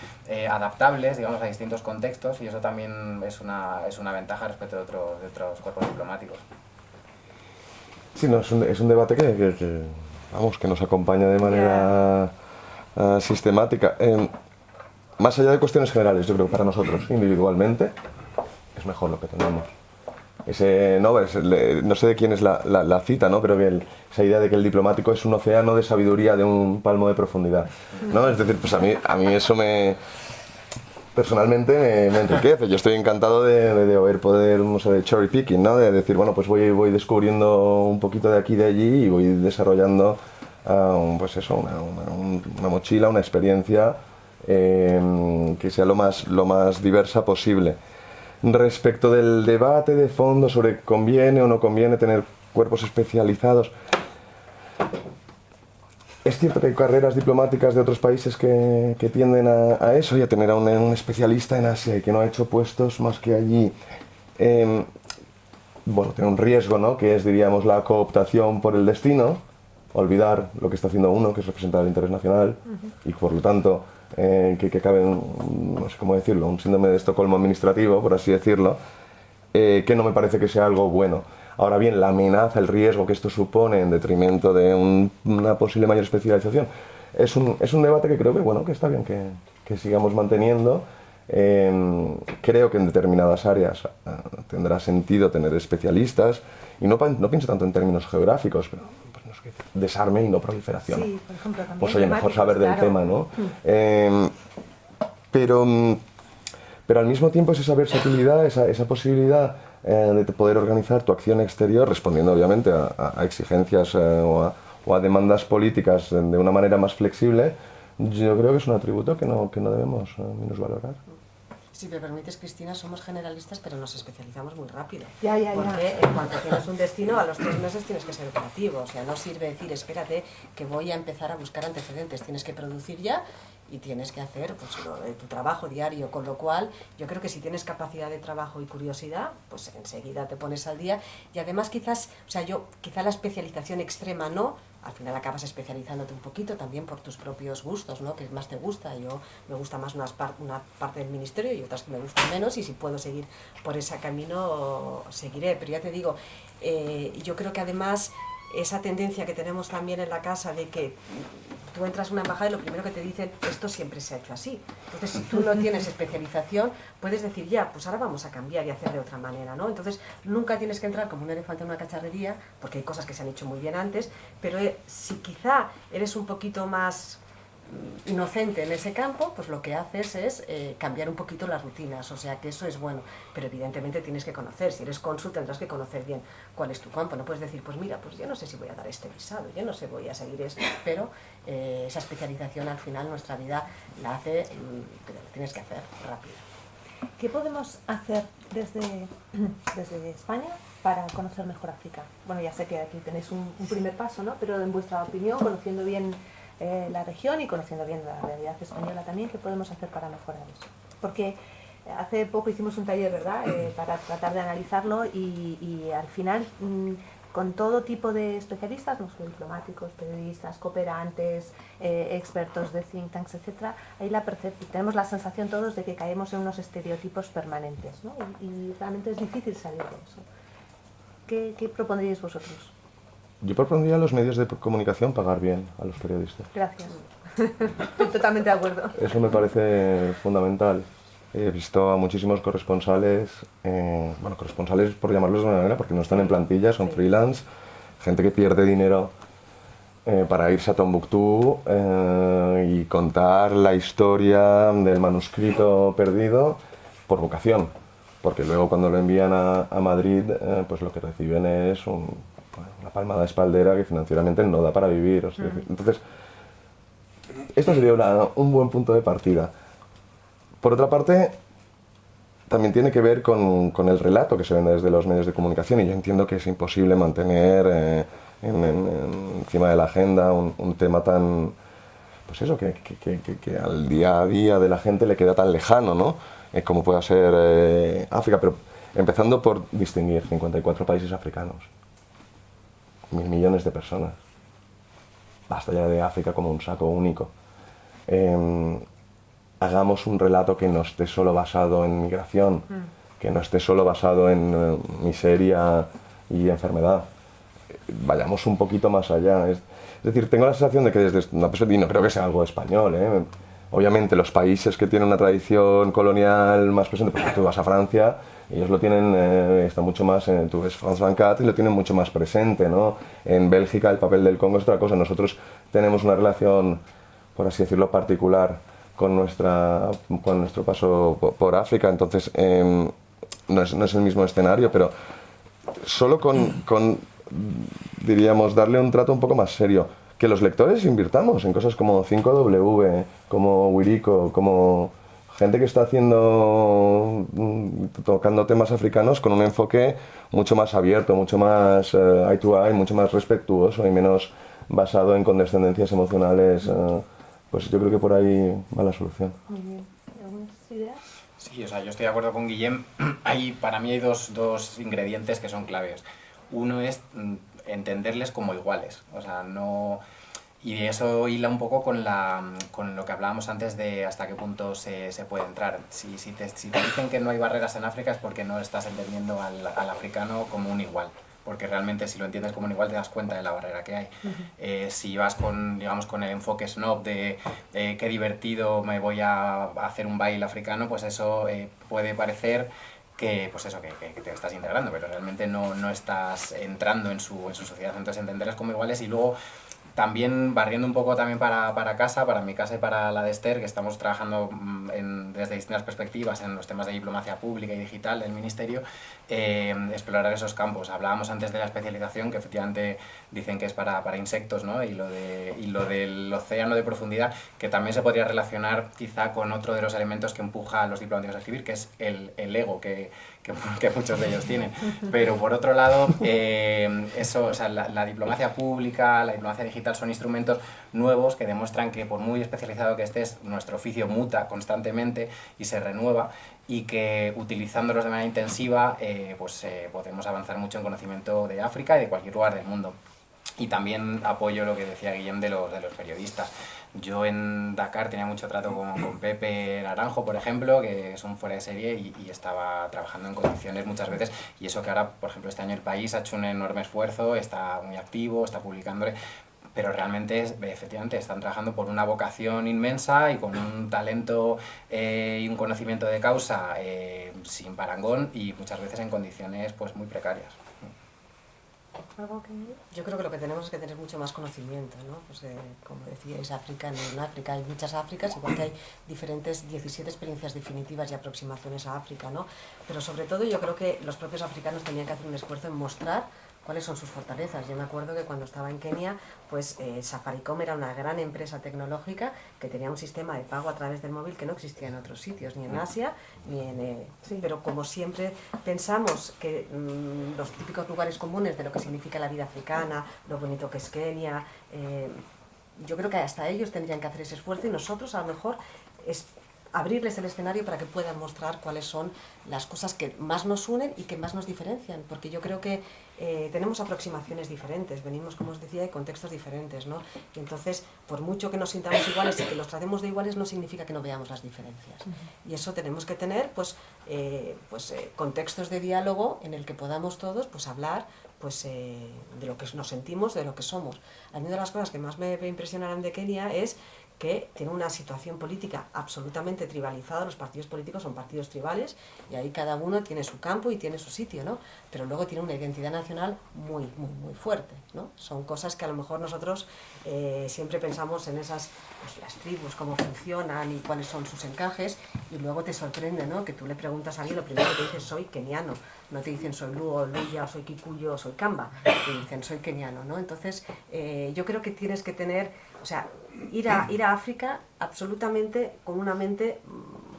adaptables, digamos, a distintos contextos, y eso también es una ventaja respecto de otros cuerpos diplomáticos. Sí, no, es un debate que nos acompaña de manera sistemática. Más allá de cuestiones generales, yo creo que para nosotros, individualmente, es mejor lo que tenemos. No sé de quién es la cita, ¿no? Pero que esa idea de que el diplomático es un océano de sabiduría de un palmo de profundidad, ¿no? Es decir, pues a mí eso personalmente me enriquece. Yo estoy encantado de poder, no sé, de cherry picking, ¿no? De decir, bueno, pues voy descubriendo un poquito de aquí y de allí y voy desarrollando pues eso, una mochila, una experiencia que sea lo más diversa posible. Respecto del debate de fondo sobre conviene o no conviene tener cuerpos especializados, Es cierto que hay carreras diplomáticas de otros países que tienden a eso y a tener a un especialista en Asia y que no ha hecho puestos más que allí. Bueno, tiene un riesgo, ¿no? Que es, diríamos, la cooptación por el destino, olvidar lo que está haciendo uno, que es representar el interés nacional, y por lo tanto que cabe, no sé cómo decirlo, un síndrome de Estocolmo administrativo, por así decirlo, que no me parece que sea algo bueno. Ahora bien, la amenaza, el riesgo que esto supone en detrimento de una posible mayor especialización, es un debate que creo que, bueno, que está bien que sigamos manteniendo. Creo que en determinadas áreas tendrá sentido tener especialistas, y no pienso tanto en términos geográficos, pero pues, no sé, desarme y no proliferación. Sí, por ejemplo, también Pues oye, mejor temáticos, saber del claro. tema, ¿no? Pero al mismo tiempo es esa versatilidad, esa posibilidad de poder organizar tu acción exterior respondiendo obviamente a exigencias o a demandas políticas de una manera más flexible. Yo creo que es un atributo que no debemos minusvalorar. Si me permites, Cristina, somos generalistas, pero nos especializamos muy rápido. Ya. Porque en cuanto tienes un destino, a los 3 meses tienes que ser operativo. O sea, no sirve decir, espérate, que voy a empezar a buscar antecedentes. Tienes que producir ya y tienes que hacer pues, tu trabajo diario. Con lo cual, yo creo que si tienes capacidad de trabajo y curiosidad, pues enseguida te pones al día. Y además, quizá la especialización extrema no. Al final acabas especializándote un poquito también por tus propios gustos, ¿no? Que más te gusta. Yo me gusta más una parte del ministerio y otras que me gustan menos, y si puedo seguir por ese camino, seguiré. Pero ya te digo, yo creo que además esa tendencia que tenemos también en la casa de que tú entras a una embajada y lo primero que te dicen, esto siempre se ha hecho así. Entonces, si tú no tienes especialización, puedes decir, ya, pues ahora vamos a cambiar y hacer de otra manera, ¿no? Entonces, nunca tienes que entrar como un elefante en una cacharrería, porque hay cosas que se han hecho muy bien antes, pero si quizá eres un poquito más inocente en ese campo, pues lo que haces es cambiar un poquito las rutinas, o sea que eso es bueno, pero evidentemente tienes que conocer. Si eres cónsul tendrás que conocer bien cuál es tu campo. No puedes decir, pues mira, pues yo no sé si voy a dar este visado, yo no sé, voy a seguir esto, pero esa especialización al final nuestra vida la hace, pero lo tienes que hacer rápido. ¿Qué podemos hacer desde España para conocer mejor África? Bueno, ya sé que aquí tenéis un primer paso, ¿no? Pero en vuestra opinión, conociendo bien la región y conociendo bien la realidad española también, ¿qué podemos hacer para mejorar eso? Porque hace poco hicimos un taller, ¿verdad?, para tratar de analizarlo y al final, con todo tipo de especialistas, no solo diplomáticos, periodistas, cooperantes, expertos de think tanks, etc., ahí tenemos la sensación todos de que caemos en unos estereotipos permanentes, ¿no? Y realmente es difícil salir de eso. ¿Qué propondríais vosotros? Yo propondría a los medios de comunicación pagar bien a los periodistas. Gracias. Estoy totalmente de acuerdo. Eso me parece fundamental. He visto a muchísimos corresponsales, corresponsales por llamarlos de una manera, porque no están en plantilla, son freelance, gente que pierde dinero para irse a Tombuctú y contar la historia del manuscrito perdido por vocación, porque luego cuando lo envían a Madrid, pues lo que reciben es una palmada de espaldera que financieramente no da para vivir. O sea, entonces, esto sería un buen punto de partida. Por otra parte, también tiene que ver con el relato que se vende desde los medios de comunicación, y yo entiendo que es imposible mantener encima de la agenda un tema tan, pues eso, que al día a día de la gente le queda tan lejano, ¿no? Como pueda ser África, pero empezando por distinguir 54 países africanos, 1.000 millones de personas. Basta ya de África como un saco único. Hagamos un relato que no esté solo basado en migración, que no esté solo basado en miseria y enfermedad. Vayamos un poquito más allá. Es decir, tengo la sensación de que desde una perspectiva, y no creo que sea algo español, obviamente los países que tienen una tradición colonial más presente, pues tú vas a Francia, ellos lo tienen, está mucho más, tú ves France 24 y lo tienen mucho más presente, ¿no? En Bélgica el papel del Congo es otra cosa. Nosotros tenemos una relación, por así decirlo, particular con nuestro paso por África, entonces no es el mismo escenario, pero solo con diríamos, darle un trato un poco más serio, que los lectores invirtamos en cosas como 5W, como Wiriko, como gente que está tocando temas africanos con un enfoque mucho más abierto, mucho más eye to eye, mucho más respetuoso y menos basado en condescendencias emocionales, pues yo creo que por ahí va la solución. Muy bien. ¿Algunas ideas? Sí, o sea, yo estoy de acuerdo con Guillem. Para mí hay dos ingredientes que son claves. Uno es entenderles como iguales, o sea, no... Y eso hila un poco con lo que hablábamos antes de hasta qué punto se puede entrar. Si te dicen que no hay barreras en África es porque no estás entendiendo al africano como un igual. Porque realmente si lo entiendes como un igual te das cuenta de la barrera que hay. Si vas con el enfoque snob de qué divertido me voy a hacer un baile africano, pues eso puede parecer que te estás integrando, pero realmente no estás entrando en su sociedad. Entonces entenderles como iguales y luego también barriendo un poco también para casa, para mi casa y para la de Esther, que estamos trabajando desde distintas perspectivas en los temas de diplomacia pública y digital del Ministerio, explorar esos campos. Hablábamos antes de la especialización, que efectivamente dicen que es para insectos, ¿no? Y lo del océano de profundidad, que también se podría relacionar quizá con otro de los elementos que empuja a los diplomáticos a escribir, que es el ego que muchos de ellos tienen. Pero por otro lado, eso, o sea, la diplomacia pública, la diplomacia digital son instrumentos nuevos que demuestran que por muy especializado que estés, nuestro oficio muta constantemente y se renueva, y que utilizándolos de manera intensiva podemos avanzar mucho en conocimiento de África y de cualquier lugar del mundo. Y también apoyo lo que decía Guillem de los periodistas. Yo en Dakar tenía mucho trato con Pepe Naranjo, por ejemplo, que es un fuera de serie y estaba trabajando en condiciones muchas veces, y eso que ahora, por ejemplo, este año el país ha hecho un enorme esfuerzo, está muy activo, está publicándole, pero realmente efectivamente están trabajando por una vocación inmensa y con un talento y un conocimiento de causa sin parangón y muchas veces en condiciones pues muy precarias. ¿Algo que añadir? Yo creo que lo que tenemos es que tener mucho más conocimiento, ¿no? Pues, como decíais, África, no en África, hay muchas Áfricas, igual que hay diferentes 17 experiencias definitivas y aproximaciones a África, ¿no? Pero sobre todo yo creo que los propios africanos tenían que hacer un esfuerzo en mostrar cuáles son sus fortalezas. Yo me acuerdo que cuando estaba en Kenia, pues Safaricom era una gran empresa tecnológica que tenía un sistema de pago a través del móvil que no existía en otros sitios, ni en Asia, ni en... Sí, pero como siempre pensamos que los típicos lugares comunes de lo que significa la vida africana, lo bonito que es Kenia, yo creo que hasta ellos tendrían que hacer ese esfuerzo y nosotros a lo mejor es abrirles el escenario para que puedan mostrar cuáles son las cosas que más nos unen y que más nos diferencian, porque yo creo que tenemos aproximaciones diferentes, venimos, como os decía, de contextos diferentes, ¿no? Y entonces, por mucho que nos sintamos iguales y que los tratemos de iguales, no significa que no veamos las diferencias. Y eso tenemos que tener, contextos de diálogo en el que podamos todos, pues, hablar, de lo que nos sentimos, de lo que somos. A mí una de las cosas que más me impresionaron de Kenia es que tiene una situación política absolutamente tribalizada, los partidos políticos son partidos tribales y ahí cada uno tiene su campo y tiene su sitio, ¿no? Pero luego tiene una identidad nacional muy, muy, muy fuerte, ¿no? Son cosas que a lo mejor nosotros siempre pensamos en esas, pues, las tribus, cómo funcionan y cuáles son sus encajes, y luego te sorprende, ¿no? Que tú le preguntas a alguien, lo primero que te dice soy keniano, no te dicen soy Luo, Luya, o soy Kikuyo, o soy Kamba, te dicen soy keniano, ¿no? Entonces yo creo que tienes que tener, o sea, ir a África absolutamente con una mente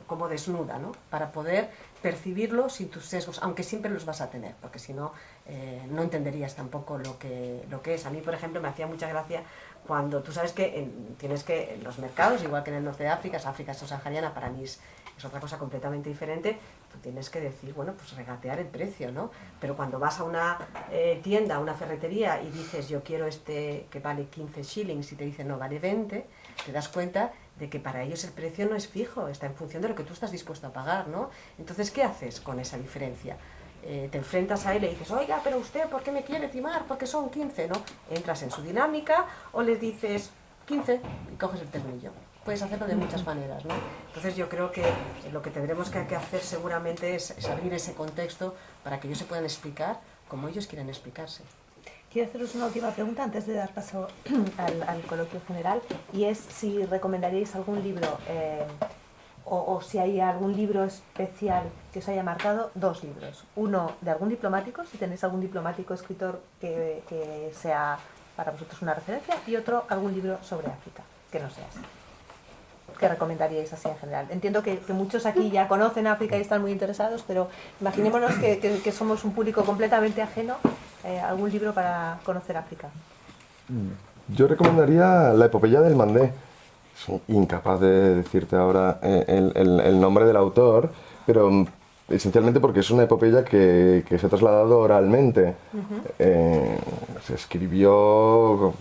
como desnuda, ¿no? Para poder percibirlo sin tus sesgos, aunque siempre los vas a tener, porque si no, no entenderías tampoco lo que es. A mí, por ejemplo, me hacía mucha gracia cuando tú sabes que tienes que en los mercados, igual que en el norte de África, África subsahariana, para mí es otra cosa completamente diferente, tú tienes que decir, bueno, pues regatear el precio, ¿no? Pero cuando vas a una tienda, a una ferretería y dices, yo quiero este que vale 15 shillings y te dicen, no, vale 20, te das cuenta de que para ellos el precio no es fijo, está en función de lo que tú estás dispuesto a pagar, ¿no? Entonces, ¿qué haces con esa diferencia? Te enfrentas a él y le dices, oiga, pero usted, ¿por qué me quiere timar? Porque son 15, ¿no? Entras en su dinámica o le dices 15 y coges el ternillo. Puedes hacerlo de muchas maneras, ¿no? Entonces yo creo que lo que tendremos que hacer seguramente es abrir ese contexto para que ellos se puedan explicar como ellos quieren explicarse. Quiero haceros una última pregunta antes de dar paso al coloquio general, y es si recomendaríais algún libro o si hay algún libro especial que os haya marcado. Dos libros, uno de algún diplomático, si tenéis algún diplomático escritor que sea para vosotros una referencia, y otro algún libro sobre África, que no sea así. ¿Qué recomendaríais así en general? Entiendo que muchos aquí ya conocen África y están muy interesados, pero imaginémonos que somos un público completamente ajeno. ¿Algún libro para conocer África? Yo recomendaría La epopeya del Mandé. Soy incapaz de decirte ahora el nombre del autor, pero esencialmente porque es una epopeya que se ha trasladado oralmente. Se escribió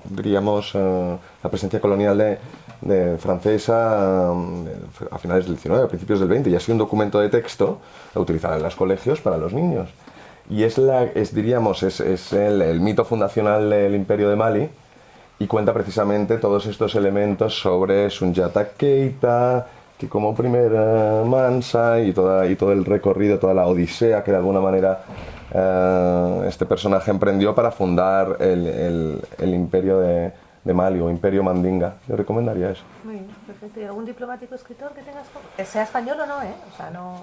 diríamos, la presencia colonial de francesa a finales del 19, a principios del 20, y ha sido un documento de texto utilizado en los colegios para los niños. Y diríamos, es el mito fundacional del Imperio de Mali, y cuenta precisamente todos estos elementos sobre Soundiata Keita, que como primera mansa, y todo el recorrido, toda la odisea que de alguna manera este personaje emprendió para fundar el imperio de Mali, o imperio mandinga. Yo recomendaría eso. Muy bien, perfecto. ¿Y algún diplomático escritor que tengas? Que sea español o no, ¿eh? O sea, no...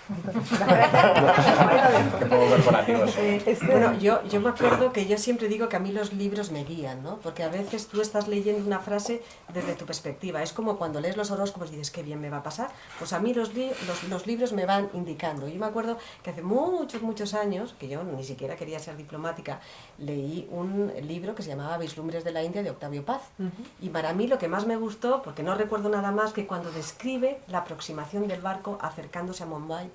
Un poco corporativos. Bueno, yo me acuerdo que yo siempre digo que a mí los libros me guían, ¿no? Porque a veces tú estás leyendo una frase desde tu perspectiva. Es como cuando lees los horóscopos y dices, qué bien me va a pasar. Pues a mí los libros me van indicando. Yo me acuerdo que hace muchos años, que yo ni siquiera quería ser diplomática, leí un libro que se llamaba Vislumbres de la India, de Octavio Paz. Y para mí lo que más me gustó, porque no recuerdo nada más que cuando describe la aproximación del barco acercándose a Mumbai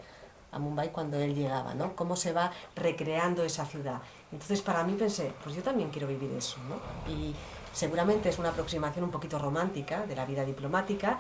cuando él llegaba, ¿no? Cómo se va recreando esa ciudad. Entonces para mí pensé, pues yo también quiero vivir eso, ¿no? Y seguramente es una aproximación un poquito romántica de la vida diplomática,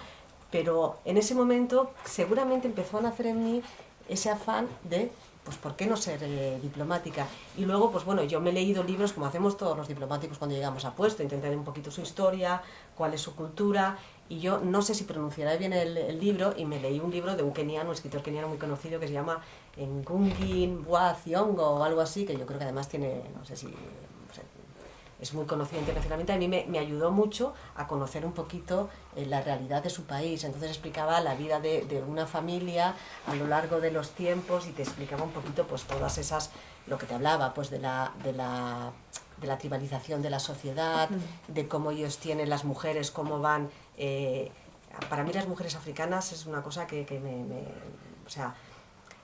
pero en ese momento seguramente empezó a nacer en mí ese afán de, pues ¿por qué no ser diplomática? Y luego, pues bueno, yo me he leído libros como hacemos todos los diplomáticos cuando llegamos a puesto, intenté ver un poquito su historia, cuál es su cultura. Y yo no sé si pronunciaré bien el libro, y me leí un libro de un keniano, un escritor keniano muy conocido, que se llama Ngugi wa Thiong'o o algo así, que yo creo que además tiene, no sé si, es muy conocido internacionalmente. A mí me ayudó mucho a conocer un poquito la realidad de su país. Entonces explicaba la vida de una familia a lo largo de los tiempos, y te explicaba un poquito pues todas esas, lo que te hablaba, pues de la tribalización de la sociedad, de cómo ellos tienen, las mujeres, cómo van... para mí las mujeres africanas es una cosa que o sea,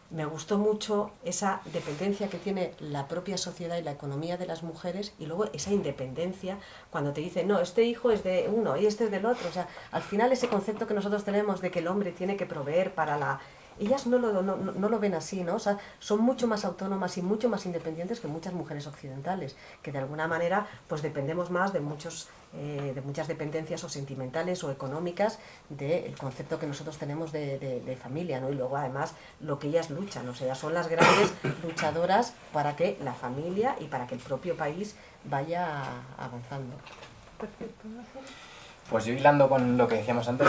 me gustó mucho esa dependencia que tiene la propia sociedad y la economía de las mujeres, y luego esa independencia cuando te dicen, no, este hijo es de uno y este es del otro. O sea, al final ese concepto que nosotros tenemos de que el hombre tiene que proveer para la... Ellas no lo ven así, ¿no? O sea, son mucho más autónomas y mucho más independientes que muchas mujeres occidentales, que de alguna manera pues dependemos más de muchas dependencias o sentimentales o económicas del concepto que nosotros tenemos de familia, ¿no? Y luego además lo que ellas luchan, o sea, son las grandes luchadoras para que la familia y para que el propio país vaya avanzando. Perfecto, ¿no? Pues yo, hilando con lo que decíamos antes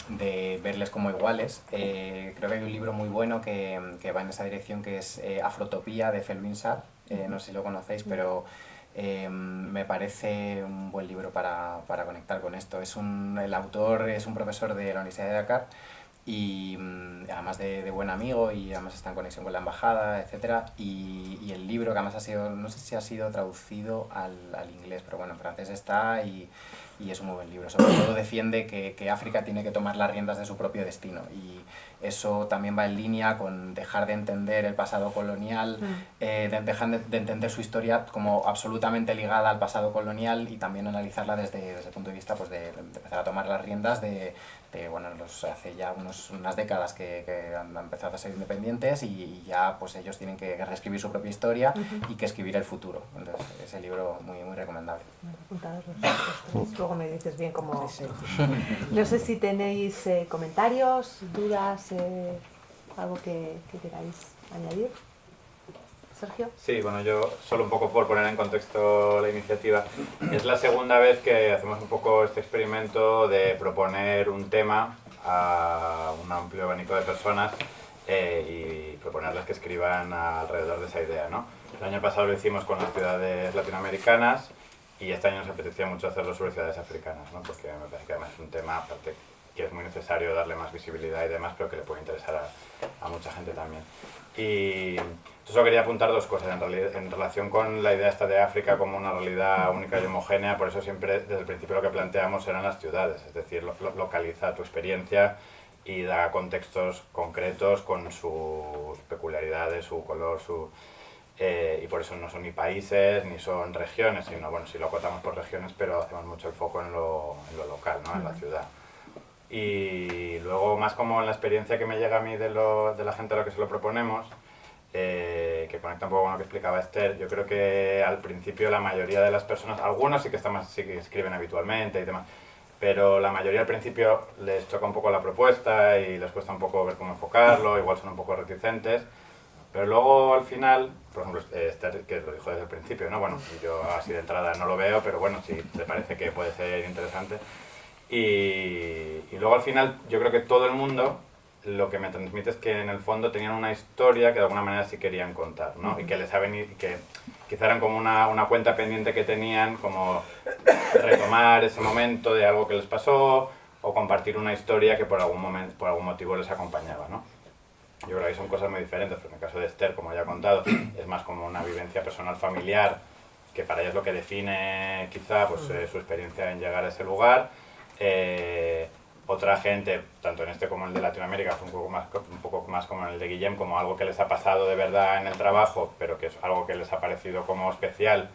de verles como iguales, creo que hay un libro muy bueno que va en esa dirección, que es Afrotopía, de Felwine Sarr. No sé si lo conocéis, pero me parece un buen libro para conectar con esto. El autor es un profesor de la Universidad de Dakar, y además de buen amigo, y además está en conexión con la embajada, etcétera. Y el libro, que además ha sido, no sé si ha sido traducido al inglés, pero bueno, en francés está, y es un muy buen libro. Sobre todo defiende que África tiene que tomar las riendas de su propio destino, y eso también va en línea con dejar de entender el pasado colonial, dejar de entender su historia como absolutamente ligada al pasado colonial, y también analizarla desde el punto de vista pues de empezar a tomar las riendas bueno, hace ya unas décadas que han empezado a ser independientes, y ya pues ellos tienen que reescribir su propia historia y que escribir el futuro. Entonces, ese libro muy recomendable. Apuntados los tres. Luego me dices bien cómo... Sí. No sé si tenéis comentarios, dudas, algo que queráis añadir. Sergio. Sí, bueno, yo solo un poco por poner en contexto la iniciativa. Es la segunda vez que hacemos un poco este experimento de proponer un tema a un amplio abanico de personas y proponerles que escriban alrededor de esa idea, ¿no? El año pasado lo hicimos con las ciudades latinoamericanas, y este año nos apetecía mucho hacerlo sobre ciudades africanas, ¿no? Porque me parece que además es un tema, aparte, que es muy necesario darle más visibilidad y demás, pero que le puede interesar a mucha gente también. Y solo quería apuntar dos cosas en relación con la idea esta de África como una realidad única y homogénea. Por eso siempre desde el principio lo que planteamos eran las ciudades, es decir, localiza tu experiencia y da contextos concretos con sus peculiaridades, su color, y por eso no son ni países ni son regiones, sino, bueno, sí lo acotamos por regiones, pero hacemos mucho el foco en lo local, ¿no? En la ciudad. Y luego, más como en la experiencia que me llega a mí de la gente a la que se lo proponemos, que conecta un poco con lo que explicaba Esther, yo creo que al principio la mayoría de las personas, algunos sí que escriben habitualmente y demás, pero la mayoría al principio les choca un poco la propuesta y les cuesta un poco ver cómo enfocarlo, igual son un poco reticentes, pero luego al final, por ejemplo, Esther, que lo dijo desde el principio, ¿no? Bueno, yo así de entrada no lo veo, pero bueno, si te parece que puede ser interesante. Y luego al final yo creo que todo el mundo lo que me transmite es que en el fondo tenían una historia que de alguna manera sí querían contar, ¿no? Y que les ha venido, que quizá eran como una cuenta pendiente que tenían, como retomar ese momento de algo que les pasó o compartir una historia que por algún motivo les acompañaba, ¿no? Yo creo que son cosas muy diferentes, pero en el caso de Esther, como ya he contado, es más como una vivencia personal familiar, que para ella es lo que define quizá pues, su experiencia en llegar a ese lugar. Otra gente, tanto en este como en el de Latinoamérica, fue un poco más como en el de Guillem, como algo que les ha pasado de verdad en el trabajo, pero que es algo que les ha parecido como especial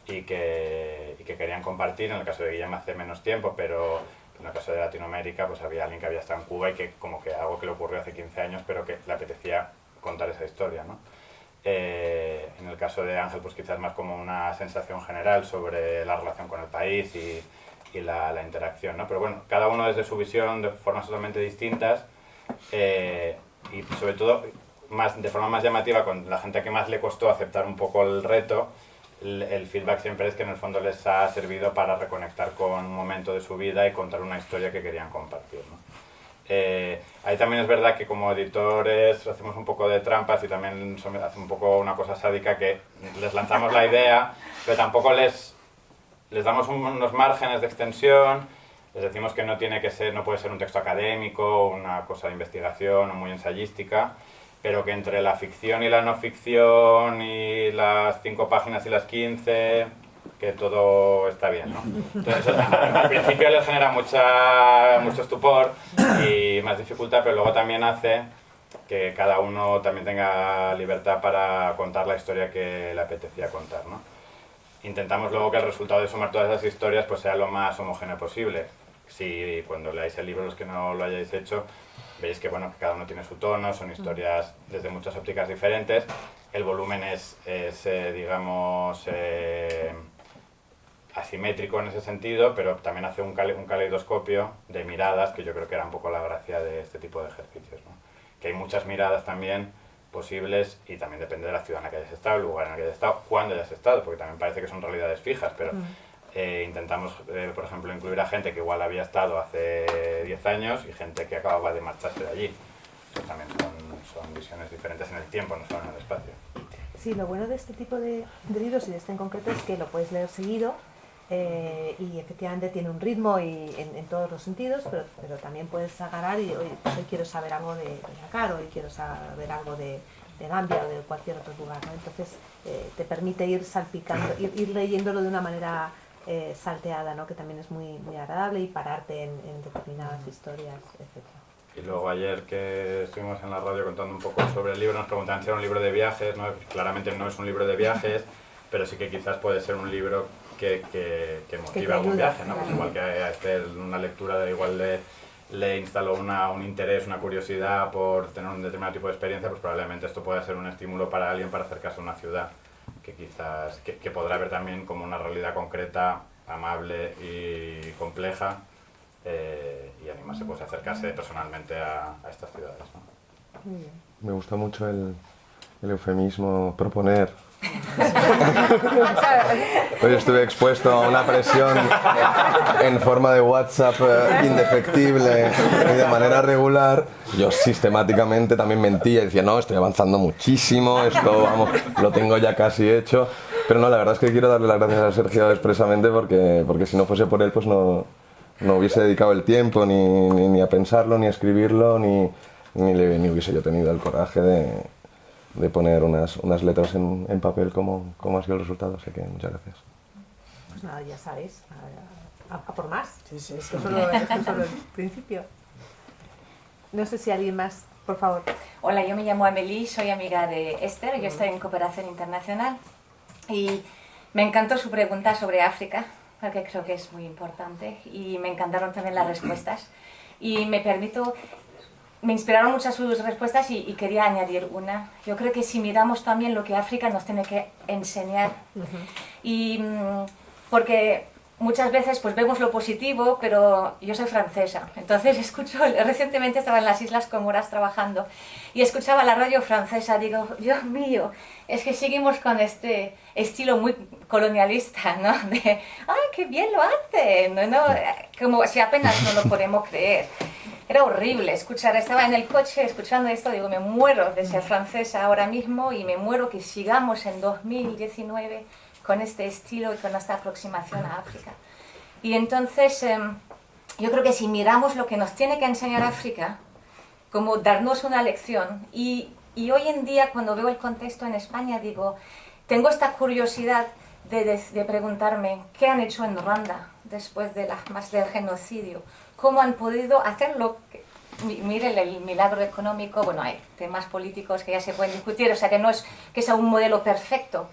y que querían compartir. En el caso de Guillem hace menos tiempo, pero en el caso de Latinoamérica pues había alguien que había estado en Cuba y que como que algo que le ocurrió hace 15 años, pero que le apetecía contar esa historia, ¿no? En el caso de Ángel, pues quizás más como una sensación general sobre la relación con el país y la interacción, ¿no? Pero bueno, cada uno desde su visión, de formas totalmente distintas, y sobre todo de forma más llamativa, con la gente que más le costó aceptar un poco el reto, el feedback siempre es que en el fondo les ha servido para reconectar con un momento de su vida y contar una historia que querían compartir, ¿no? Ahí también es verdad que como editores hacemos un poco de trampas y también hace un poco una cosa sádica, que les lanzamos la idea, pero tampoco les damos unos márgenes de extensión, les decimos que no puede ser un texto académico, una cosa de investigación o muy ensayística, pero que entre la ficción y la no ficción y las 5 páginas y las 15, que todo está bien, ¿no? Entonces, al principio les genera mucho estupor y más dificultad, pero luego también hace que cada uno también tenga libertad para contar la historia que le apetecía contar, ¿no? Intentamos luego que el resultado de sumar todas esas historias pues sea lo más homogéneo posible. Si cuando leáis el libro, los que no lo hayáis hecho, veis que, bueno, que cada uno tiene su tono, son historias desde muchas ópticas diferentes. El volumen es digamos, asimétrico en ese sentido, pero también hace un caleidoscopio de miradas, que yo creo que era un poco la gracia de este tipo de ejercicios, ¿no? Que hay muchas miradas también posibles y también depende de la ciudad en la que hayas estado, el lugar en el que hayas estado, cuándo hayas estado, porque también parece que son realidades fijas, pero intentamos, por ejemplo, incluir a gente que igual había estado hace 10 años y gente que acababa de marcharse de allí. Eso también son visiones diferentes en el tiempo, no solo en el espacio. Sí, lo bueno de este tipo de libros y de este en concreto es que lo puedes leer seguido y efectivamente tiene un ritmo y en todos los sentidos, pero también puedes agarrar y hoy quiero saber algo de Dakar, hoy quiero saber algo de Gambia o de cualquier otro lugar, ¿no? Entonces te permite ir salpicando, ir leyéndolo de una manera salteada, ¿no? Que también es muy, muy agradable, y pararte en determinadas historias, etc. Y luego ayer que estuvimos en la radio contando un poco sobre el libro, nos preguntaban si era un libro de viajes, ¿no? Claramente no es un libro de viajes, pero sí que quizás puede ser un libro que motiva algún viaje, ¿no? Pues igual que a Esther una lectura igual le instaló un interés, una curiosidad por tener un determinado tipo de experiencia, pues probablemente esto pueda ser un estímulo para alguien para acercarse a una ciudad que quizás que podrá ver también como una realidad concreta, amable y compleja, y animarse pues a acercarse personalmente a estas ciudades, ¿no? Muy bien. Me gusta mucho el eufemismo proponer. Hoy estuve expuesto a una presión en forma de WhatsApp indefectible y de manera regular. Yo sistemáticamente también mentía y decía, no, estoy avanzando muchísimo, esto, vamos, lo tengo ya casi hecho. Pero no, la verdad es que quiero darle las gracias a Sergio expresamente porque si no fuese por él, pues no hubiese dedicado el tiempo ni a pensarlo, ni a escribirlo, ni hubiese yo tenido el coraje de poner unas letras en papel como ha sido el resultado, así que muchas gracias. Pues nada, ya sabéis, a por más. Sí, sí, sí. Esto es solo el principio. No sé si alguien más Por favor. Hola, yo me llamo Amelie, soy amiga de Esther, yo estoy en Cooperación Internacional y me encantó su pregunta sobre África, porque creo que es muy importante y me encantaron también las respuestas. Y me inspiraron muchas sus respuestas y quería añadir una. Yo creo que si miramos también lo que África nos tiene que enseñar, porque muchas veces pues vemos lo positivo, pero yo soy francesa, entonces recientemente estaba en las Islas Comoras trabajando y escuchaba la radio francesa, digo, Dios mío, es que seguimos con este estilo muy colonialista, ¿no? De, ¡ay, qué bien lo hacen! ¿No? Como si apenas no lo podemos creer. Era horrible escuchar, estaba en el coche escuchando esto, digo, me muero de ser francesa ahora mismo y me muero que sigamos en 2019 con este estilo y con esta aproximación a África. Y entonces, yo creo que si miramos lo que nos tiene que enseñar África, como darnos una lección, y hoy en día cuando veo el contexto en España, digo, tengo esta curiosidad de preguntarme, ¿qué han hecho en Ruanda después de del genocidio? ¿Cómo han podido hacerlo? Miren el milagro económico, bueno, hay temas políticos que ya se pueden discutir, o sea que no es que sea un modelo perfecto,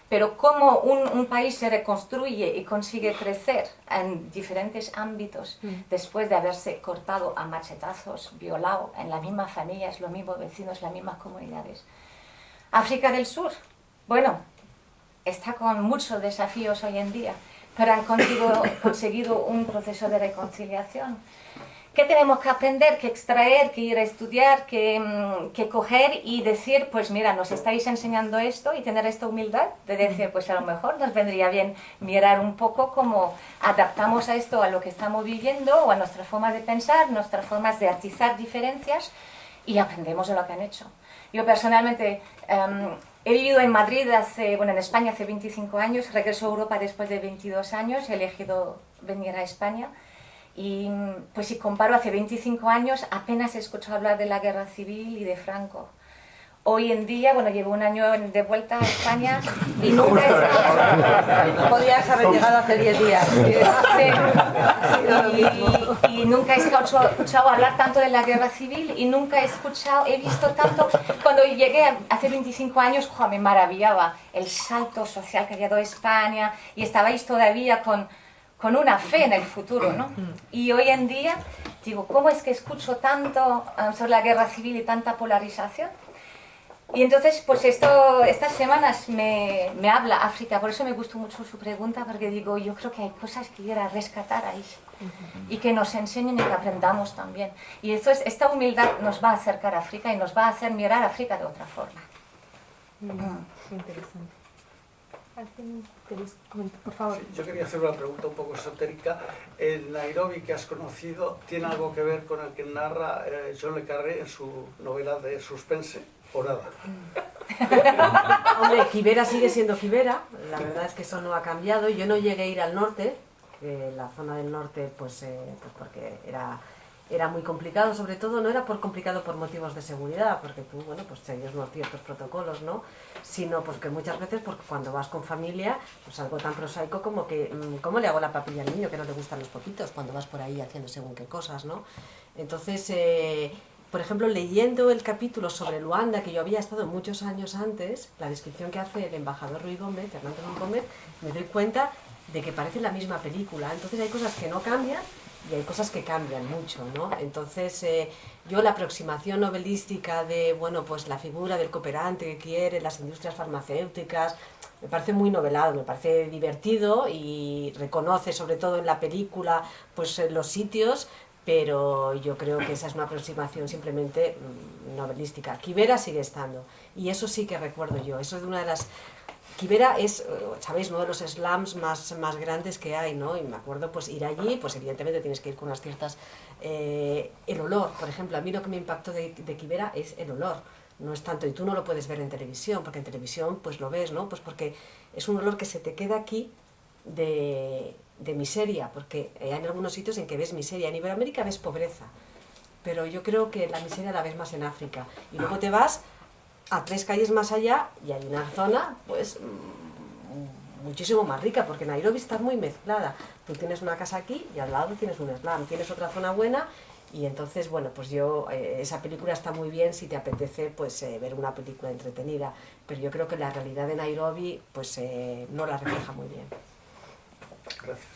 pero cómo un país se reconstruye y consigue crecer en diferentes ámbitos después de haberse cortado a machetazos, violado en la misma familia, es lo mismo vecinos, las mismas comunidades. África del Sur, bueno, está con muchos desafíos hoy en día, pero han conseguido un proceso de reconciliación. ¿Qué tenemos que aprender, que extraer, que ir a estudiar, que coger y decir, pues mira, nos estáis enseñando esto y tener esta humildad de decir, pues a lo mejor nos vendría bien mirar un poco cómo adaptamos a esto a lo que estamos viviendo o a nuestras formas de pensar, nuestras formas de atizar diferencias y aprendemos de lo que han hecho. Yo personalmente he vivido en Madrid, en España hace 25 años, regreso a Europa después de 22 años, he elegido venir a España. Y pues si comparo hace 25 años, apenas he escuchado hablar de la guerra civil y de Franco. Hoy en día, bueno, llevo un año de vuelta a España y nunca Podías haber llegado hace 10 días. Y nunca he escuchado hablar tanto de la guerra civil y nunca he visto tanto. Cuando llegué hace 25 años, me maravillaba el salto social que había dado España y estabais todavía con una fe en el futuro, ¿no? Y hoy en día, digo, ¿cómo es que escucho tanto sobre la guerra civil y tanta polarización? Y entonces, pues estas semanas me habla África, por eso me gustó mucho su pregunta, porque digo, yo creo que hay cosas que quiera rescatar ahí y que nos enseñen y que aprendamos también. Y esta humildad nos va a acercar a África y nos va a hacer mirar a África de otra forma. Interesante. ¿Alguien queréis comentar, por favor? Sí, yo quería hacer una pregunta un poco esotérica. El Nairobi que has conocido, ¿tiene algo que ver con el que narra John le Carré en su novela de suspense o nada? Hombre, Kibera sigue siendo Kibera, la verdad es que eso no ha cambiado. Yo no llegué a ir al norte, la zona del norte, pues porque era muy complicado, sobre todo no era complicado por motivos de seguridad, porque tú, bueno, pues ellos no ciertos protocolos, ¿no? Sino pues que muchas veces, porque cuando vas con familia, pues algo tan prosaico como que, ¿cómo le hago la papilla al niño que no le gustan los poquitos cuando vas por ahí haciendo según qué cosas, ¿no? Entonces, por ejemplo, leyendo el capítulo sobre Luanda, que yo había estado muchos años antes, la descripción que hace el embajador Ruiz Gómez, Fernando Ruiz Gómez, me doy cuenta de que parece la misma película. Entonces hay cosas que no cambian y hay cosas que cambian mucho, ¿no? Entonces, yo la aproximación novelística de, bueno, pues la figura del cooperante que quiere, las industrias farmacéuticas, me parece muy novelado, me parece divertido y reconoce, sobre todo en la película, pues los sitios, pero yo creo que esa es una aproximación simplemente novelística. Kibera sigue estando, y eso sí que recuerdo yo, eso es una de las... Kibera es, sabéis, uno de los slums más grandes que hay, ¿no? Y me acuerdo, pues ir allí, pues evidentemente tienes que ir con unas ciertas... el olor, por ejemplo, a mí lo que me impactó de Kibera es el olor, no es tanto, y tú no lo puedes ver en televisión, porque en televisión pues lo ves, ¿no? Pues porque es un olor que se te queda aquí de miseria, porque hay algunos sitios en que ves miseria, en Iberoamérica ves pobreza, pero yo creo que la miseria la ves más en África, y luego te vas a 3 calles más allá y hay una zona pues muchísimo más rica, porque Nairobi está muy mezclada. Tú tienes una casa aquí y al lado tienes un slum, tienes otra zona buena Y entonces, bueno, pues yo, esa película está muy bien si te apetece pues ver una película entretenida, pero yo creo que la realidad de Nairobi pues no la refleja muy bien. Gracias.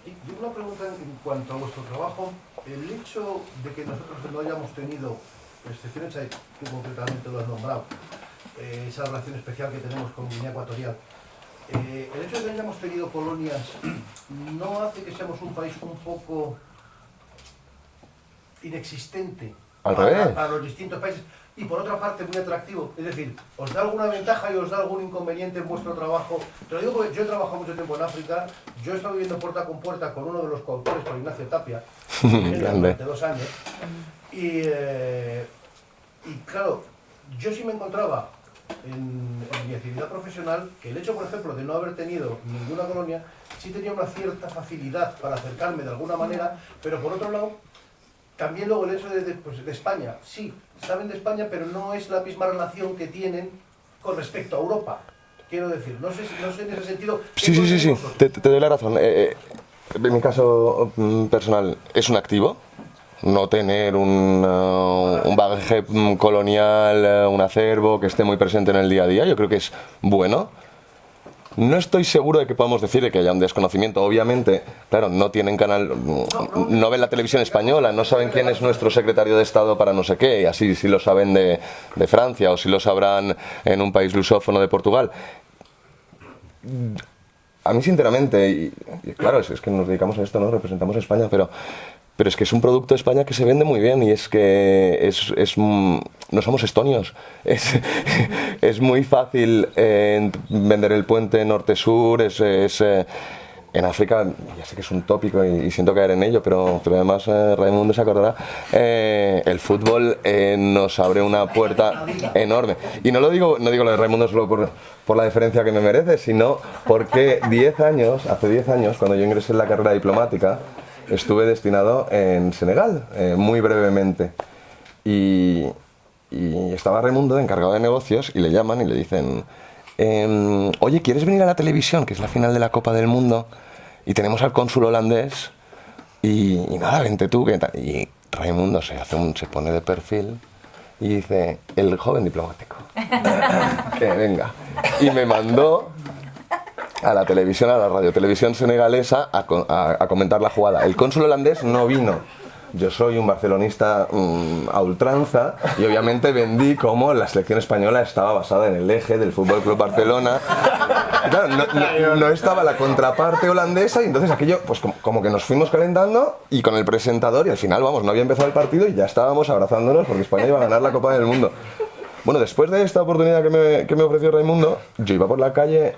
Y una pregunta en cuanto a vuestro trabajo. El hecho de que nosotros no hayamos tenido excepciones, tú concretamente lo has nombrado, esa relación especial que tenemos con Guinea Ecuatorial, el hecho de que hayamos tenido colonias no hace que seamos un país un poco inexistente Al revés. para los distintos países, y por otra parte muy atractivo? Es decir, ¿os da alguna ventaja y os da algún inconveniente en vuestro trabajo? Te lo digo porque yo he trabajado mucho tiempo en África, yo he estado viviendo puerta con puerta con uno de los coautores, con Ignacio Tapia, durante 2 años, y claro, yo sí me encontraba en mi actividad profesional que el hecho, por ejemplo, de no haber tenido ninguna colonia, sí tenía una cierta facilidad para acercarme de alguna manera, pero por otro lado, también luego el hecho de España, sí, saben de España, pero no es la misma relación que tienen con respecto a Europa. Quiero decir, no sé en ese sentido... Sí, te doy la razón. En mi caso personal, es un activo no tener un bagaje colonial, un acervo que esté muy presente en el día a día. Yo creo que es bueno. No estoy seguro de que podamos decir que haya un desconocimiento. Obviamente, claro, no tienen canal, no ven la televisión española, no saben quién es nuestro secretario de Estado para no sé qué, y así sí lo saben de Francia o si lo sabrán en un país lusófono de Portugal. A mí, sinceramente, y claro, es que nos dedicamos a esto, ¿no? Representamos a España, pero es que es un producto de España que se vende muy bien, y es que no somos estonios. Es muy fácil vender el puente norte-sur. En África, ya sé que es un tópico y siento caer en ello, pero además Raimundo se acordará, el fútbol nos abre una puerta enorme. Y no digo lo de Raimundo solo por la deferencia que me merece, sino porque hace 10 años, cuando yo ingresé en la carrera diplomática, estuve destinado en Senegal, muy brevemente. Y estaba Raimundo, encargado de negocios, y le llaman y le dicen: oye, ¿quieres venir a la televisión, que es la final de la Copa del Mundo? Y tenemos al cónsul holandés, y nada, vente tú. Y Raimundo se pone de perfil y dice: el joven diplomático, que venga. Y me mandó a la televisión, a la radiotelevisión senegalesa, a comentar la jugada. El cónsul holandés no vino. Yo soy un barcelonista a ultranza, y obviamente vendí cómo la selección española estaba basada en el eje del Fútbol Club Barcelona. Y claro, no estaba la contraparte holandesa, y entonces aquello, pues como que nos fuimos calentando, y con el presentador, y al final, vamos, no había empezado el partido y ya estábamos abrazándonos porque España iba a ganar la Copa del Mundo. Bueno, después de esta oportunidad que me ofreció Raimundo, yo iba por la calle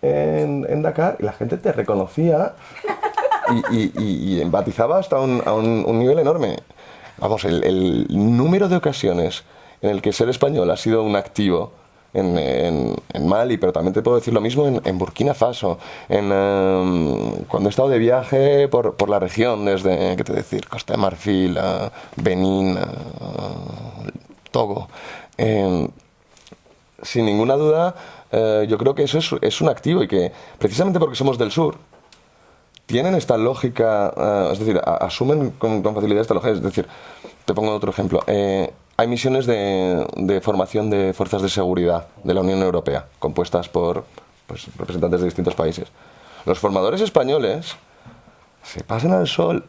en Dakar y la gente te reconocía y empatizaba hasta a un nivel enorme. Vamos, el número de ocasiones en el que ser español ha sido un activo en Mali, pero también te puedo decir lo mismo en Burkina Faso, cuando he estado de viaje por la región, desde, ¿qué te decir?, Costa de Marfil, Benín, Togo. Sin ninguna duda, yo creo que eso es un activo, y que precisamente porque somos del sur tienen esta lógica, es decir, asumen con facilidad esta lógica. Es decir, te pongo otro ejemplo. Hay misiones de formación de fuerzas de seguridad de la Unión Europea, compuestas por representantes de distintos países. Los formadores españoles se pasan al sol,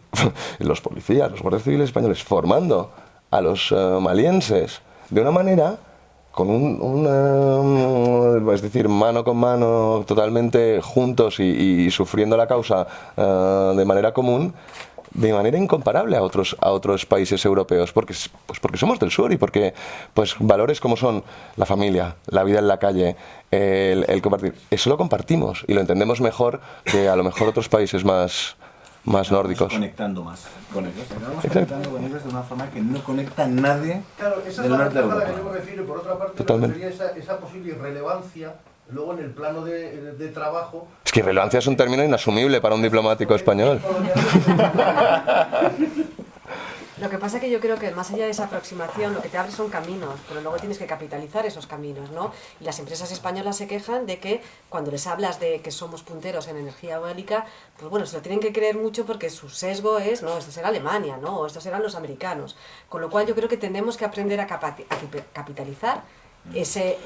los policías, los guardias civiles españoles, formando a los malienses de una manera, con es decir, mano con mano, totalmente juntos y sufriendo la causa de manera común, de manera incomparable a otros países europeos, porque somos del sur, y porque valores como son la familia, la vida en la calle, el compartir, eso lo compartimos y lo entendemos mejor que a lo mejor otros países más nórdicos. Conectando más con ellos. Estamos conectando con ellos de una forma que no conecta nadie. Claro, esa es la ventaja a la que yo me refiero, y por otra parte me refería a esa posible irrelevancia luego en el plano de trabajo. Es que irrelevancia es un término inasumible para un diplomático español. Lo que pasa es que yo creo que más allá de esa aproximación, lo que te abre son caminos, pero luego tienes que capitalizar esos caminos, ¿no? Y las empresas españolas se quejan de que cuando les hablas de que somos punteros en energía eólica, pues bueno, se lo tienen que creer mucho porque su sesgo es, no, esto será Alemania, ¿no? O estos serán los americanos. Con lo cual yo creo que tenemos que aprender a capitalizar ese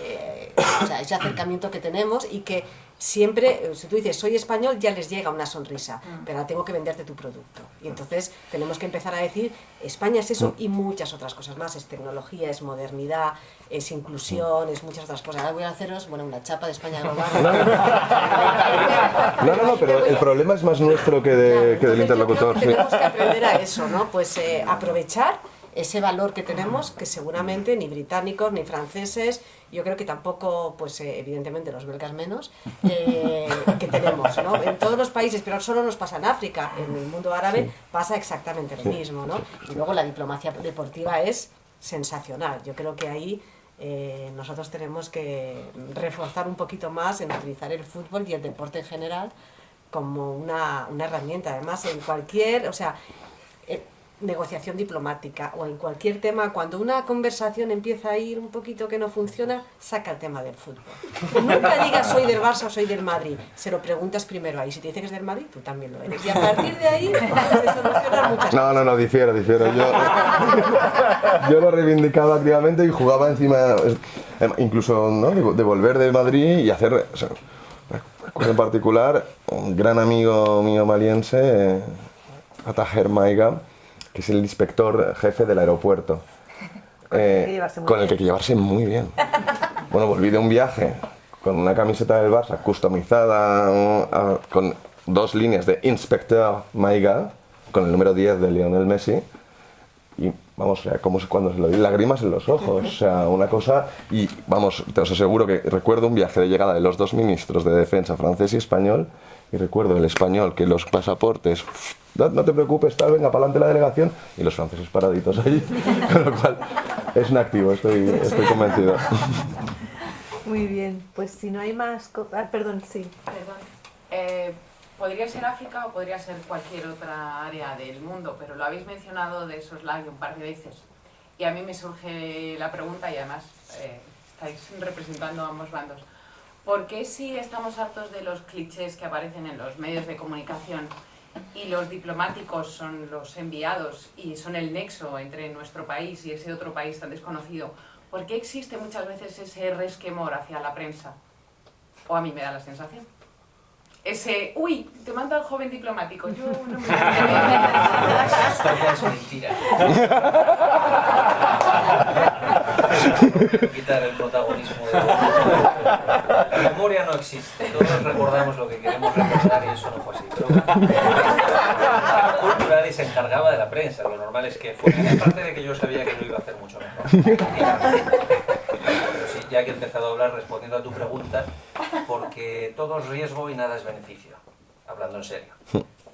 acercamiento que tenemos y que siempre, si tú dices soy español, ya les llega una sonrisa, pero ahora tengo que venderte tu producto. Y entonces tenemos que empezar a decir, España es eso y muchas otras cosas más, es tecnología, es modernidad, es inclusión, es muchas otras cosas. Ahora voy a haceros, bueno, una chapa de España global. No, pero el problema es más nuestro que del interlocutor. Yo creo que tenemos que aprender a eso, ¿no? Pues aprovechar ese valor que tenemos, que seguramente ni británicos ni franceses, yo creo que tampoco, pues evidentemente los belgas menos, que tenemos, ¿no? En todos los países, pero solo nos pasa en África, en el mundo árabe pasa exactamente lo mismo, ¿no? Y luego la diplomacia deportiva es sensacional. Yo creo que ahí nosotros tenemos que reforzar un poquito más en utilizar el fútbol y el deporte en general como una herramienta. Además, en cualquier, negociación diplomática o en cualquier tema, cuando una conversación empieza a ir un poquito que no funciona, saca el tema del fútbol. Nunca digas soy del Barça o soy del Madrid, se lo preguntas primero ahí. Si te dice que es del Madrid, tú también lo eres. Y a partir de ahí se solucionan muchas cosas. No, difiero. Yo lo reivindicaba activamente y jugaba encima, incluso, ¿no?, de volver de Madrid y hacer... recuerdo en particular, un gran amigo mío maliense, Ataher Maiga, que es el inspector jefe del aeropuerto, con el que hay que llevarse muy bien. Bueno, volví de un viaje con una camiseta del Barça customizada, con 2 líneas de Inspector Maiga, con el número 10 de Lionel Messi, y vamos, como cuando se lo di, lágrimas en los ojos, o sea, una cosa, y vamos, te os aseguro que recuerdo un viaje de llegada de los 2 ministros de defensa, francés y español, y recuerdo el español que los pasaportes, no te preocupes, tal, venga, para adelante la delegación, y los franceses paraditos allí, con lo cual es un activo, estoy convencido. Muy bien, pues si no hay más... perdón, sí. Perdón. Podría ser África o podría ser cualquier otra área del mundo, pero lo habéis mencionado de soslayo un par de veces. Y a mí me surge la pregunta, y además estáis representando a ambos bandos. ¿Por qué si estamos hartos de los clichés que aparecen en los medios de comunicación y los diplomáticos son los enviados y son el nexo entre nuestro país y ese otro país tan desconocido, ¿por qué existe muchas veces ese resquemor hacia la prensa? O a mí me da la sensación. Ese, uy, te manda el joven diplomático, yo no me... Esto ya es mentira. Quitar el protagonismo de la memoria no existe, todos recordamos lo que queremos recordar y eso no fue así. Pero cultural se encargaba de la prensa, lo normal es que fue, aparte de que yo sabía que lo iba a hacer mucho mejor. Pero sí, ya que he empezado a hablar respondiendo a tu pregunta, porque todo es riesgo y nada es beneficio, hablando en serio.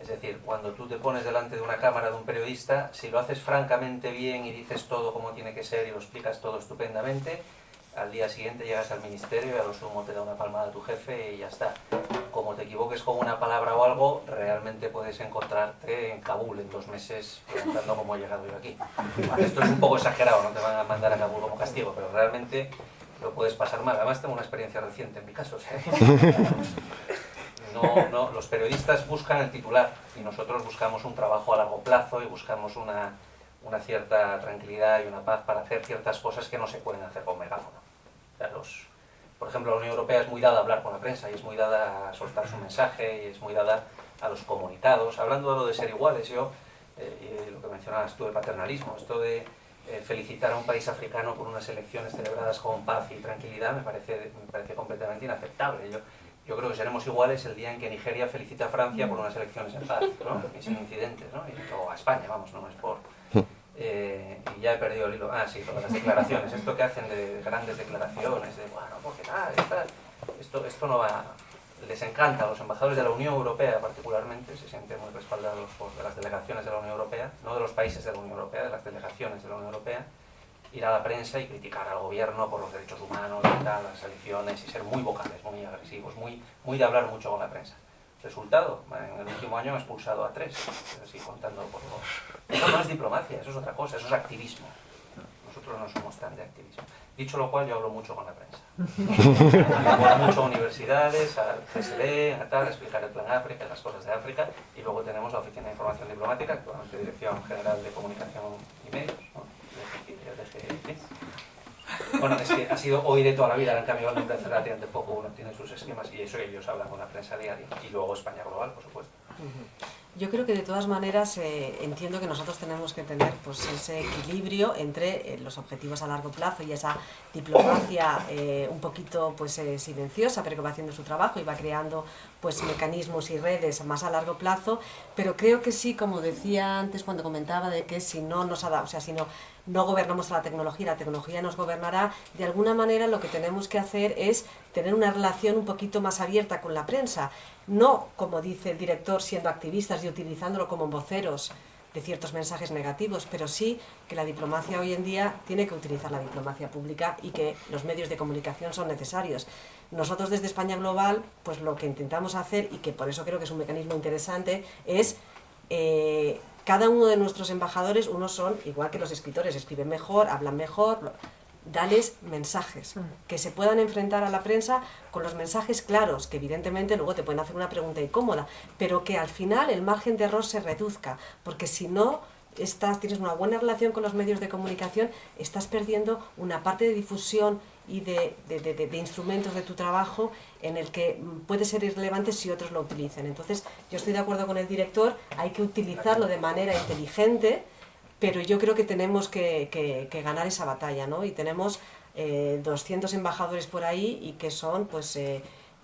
Es decir, cuando tú te pones delante de una cámara de un periodista, si lo haces francamente bien y dices todo como tiene que ser y lo explicas todo estupendamente, al día siguiente llegas al ministerio y a lo sumo te da una palmada a tu jefe y ya está. Como te equivoques con una palabra o algo, realmente puedes encontrarte en Kabul en 2 meses preguntando cómo he llegado yo aquí. Vale, esto es un poco exagerado, no te van a mandar a Kabul como castigo, pero realmente lo puedes pasar mal. Además tengo una experiencia reciente en mi caso. No, los periodistas buscan el titular y nosotros buscamos un trabajo a largo plazo y buscamos una cierta tranquilidad y una paz para hacer ciertas cosas que no se pueden hacer con megáfono. O sea, por ejemplo, la Unión Europea es muy dada a hablar con la prensa y es muy dada a soltar su mensaje y es muy dada a los comunicados. Hablando de lo de ser iguales, yo, lo que mencionabas tú, el paternalismo, esto de felicitar a un país africano por unas elecciones celebradas con paz y tranquilidad me parece completamente inaceptable. Yo creo que seremos iguales el día en que Nigeria felicite a Francia por unas elecciones en paz, ¿no? Y sin incidentes, ¿no? O a España, vamos, no es por... y ya he perdido el hilo. Ah, sí, todas las declaraciones. Esto que hacen de grandes declaraciones, de, bueno, porque esto no va... Les encanta a los embajadores de la Unión Europea particularmente, se sienten muy respaldados por las delegaciones de la Unión Europea, no de los países de la Unión Europea, de las delegaciones de la Unión Europea, ir a la prensa y criticar al gobierno por los derechos humanos, las elecciones y ser muy vocales, muy agresivos, muy de hablar mucho con la prensa. Resultado, en el último año he expulsado a 3, así contando por los... Eso no es diplomacia, eso es otra cosa, eso es activismo. Nosotros no somos tan de activismo. Dicho lo cual, yo hablo mucho con la prensa. Voy mucho a universidades, al CSD, a tal, a explicar el plan África, las cosas de África, y luego tenemos la Oficina de Información Diplomática, actualmente Dirección General de Comunicación y Medios, ¿no? Bueno, es que ha sido hoy de toda la vida, han cambiado el nombre hace relativamente poco, uno tiene sus esquemas y eso ellos hablan con la prensa diaria, y luego España Global, por supuesto. Yo creo que de todas maneras entiendo que nosotros tenemos que tener pues ese equilibrio entre los objetivos a largo plazo y esa diplomacia un poquito pues silenciosa, pero que va haciendo su trabajo y va creando pues mecanismos y redes más a largo plazo, pero creo que sí, como decía antes cuando comentaba de que si no nos o sea, si no gobernamos a la tecnología nos gobernará, de alguna manera lo que tenemos que hacer es tener una relación un poquito más abierta con la prensa, no, como dice el director, siendo activistas y utilizándolo como voceros de ciertos mensajes negativos, pero sí que la diplomacia hoy en día tiene que utilizar la diplomacia pública y que los medios de comunicación son necesarios. Nosotros desde España Global, pues lo que intentamos hacer, y que por eso creo que es un mecanismo interesante, es cada uno de nuestros embajadores, unos son, igual que los escritores, escriben mejor, hablan mejor, dales mensajes, que se puedan enfrentar a la prensa con los mensajes claros, que evidentemente luego te pueden hacer una pregunta incómoda, pero que al final el margen de error se reduzca, porque si no tienes una buena relación con los medios de comunicación, estás perdiendo una parte de difusión y de instrumentos de tu trabajo en el que puede ser irrelevante si otros lo utilicen. Entonces, yo estoy de acuerdo con el director, hay que utilizarlo de manera inteligente, pero yo creo que tenemos que ganar esa batalla, ¿no? Y tenemos 200 embajadores por ahí y que son, pues,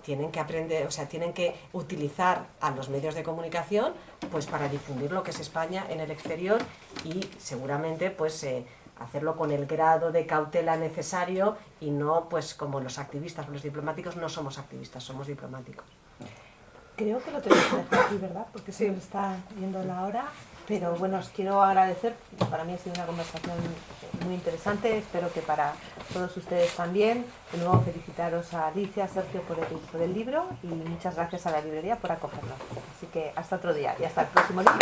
tienen que aprender, o sea, tienen que utilizar a los medios de comunicación, pues, para difundir lo que es España en el exterior y seguramente, pues, hacerlo con el grado de cautela necesario y no, pues, como los activistas, los diplomáticos no somos activistas, somos diplomáticos. Creo que lo tenemos que dejar aquí, ¿verdad? Porque se nos está yendo la hora. Pero bueno, os quiero agradecer, para mí ha sido una conversación muy interesante, espero que para todos ustedes también. De nuevo felicitaros a Alicia, a Sergio por el libro y muchas gracias a la librería por acogernos. Así que hasta otro día y hasta el próximo libro.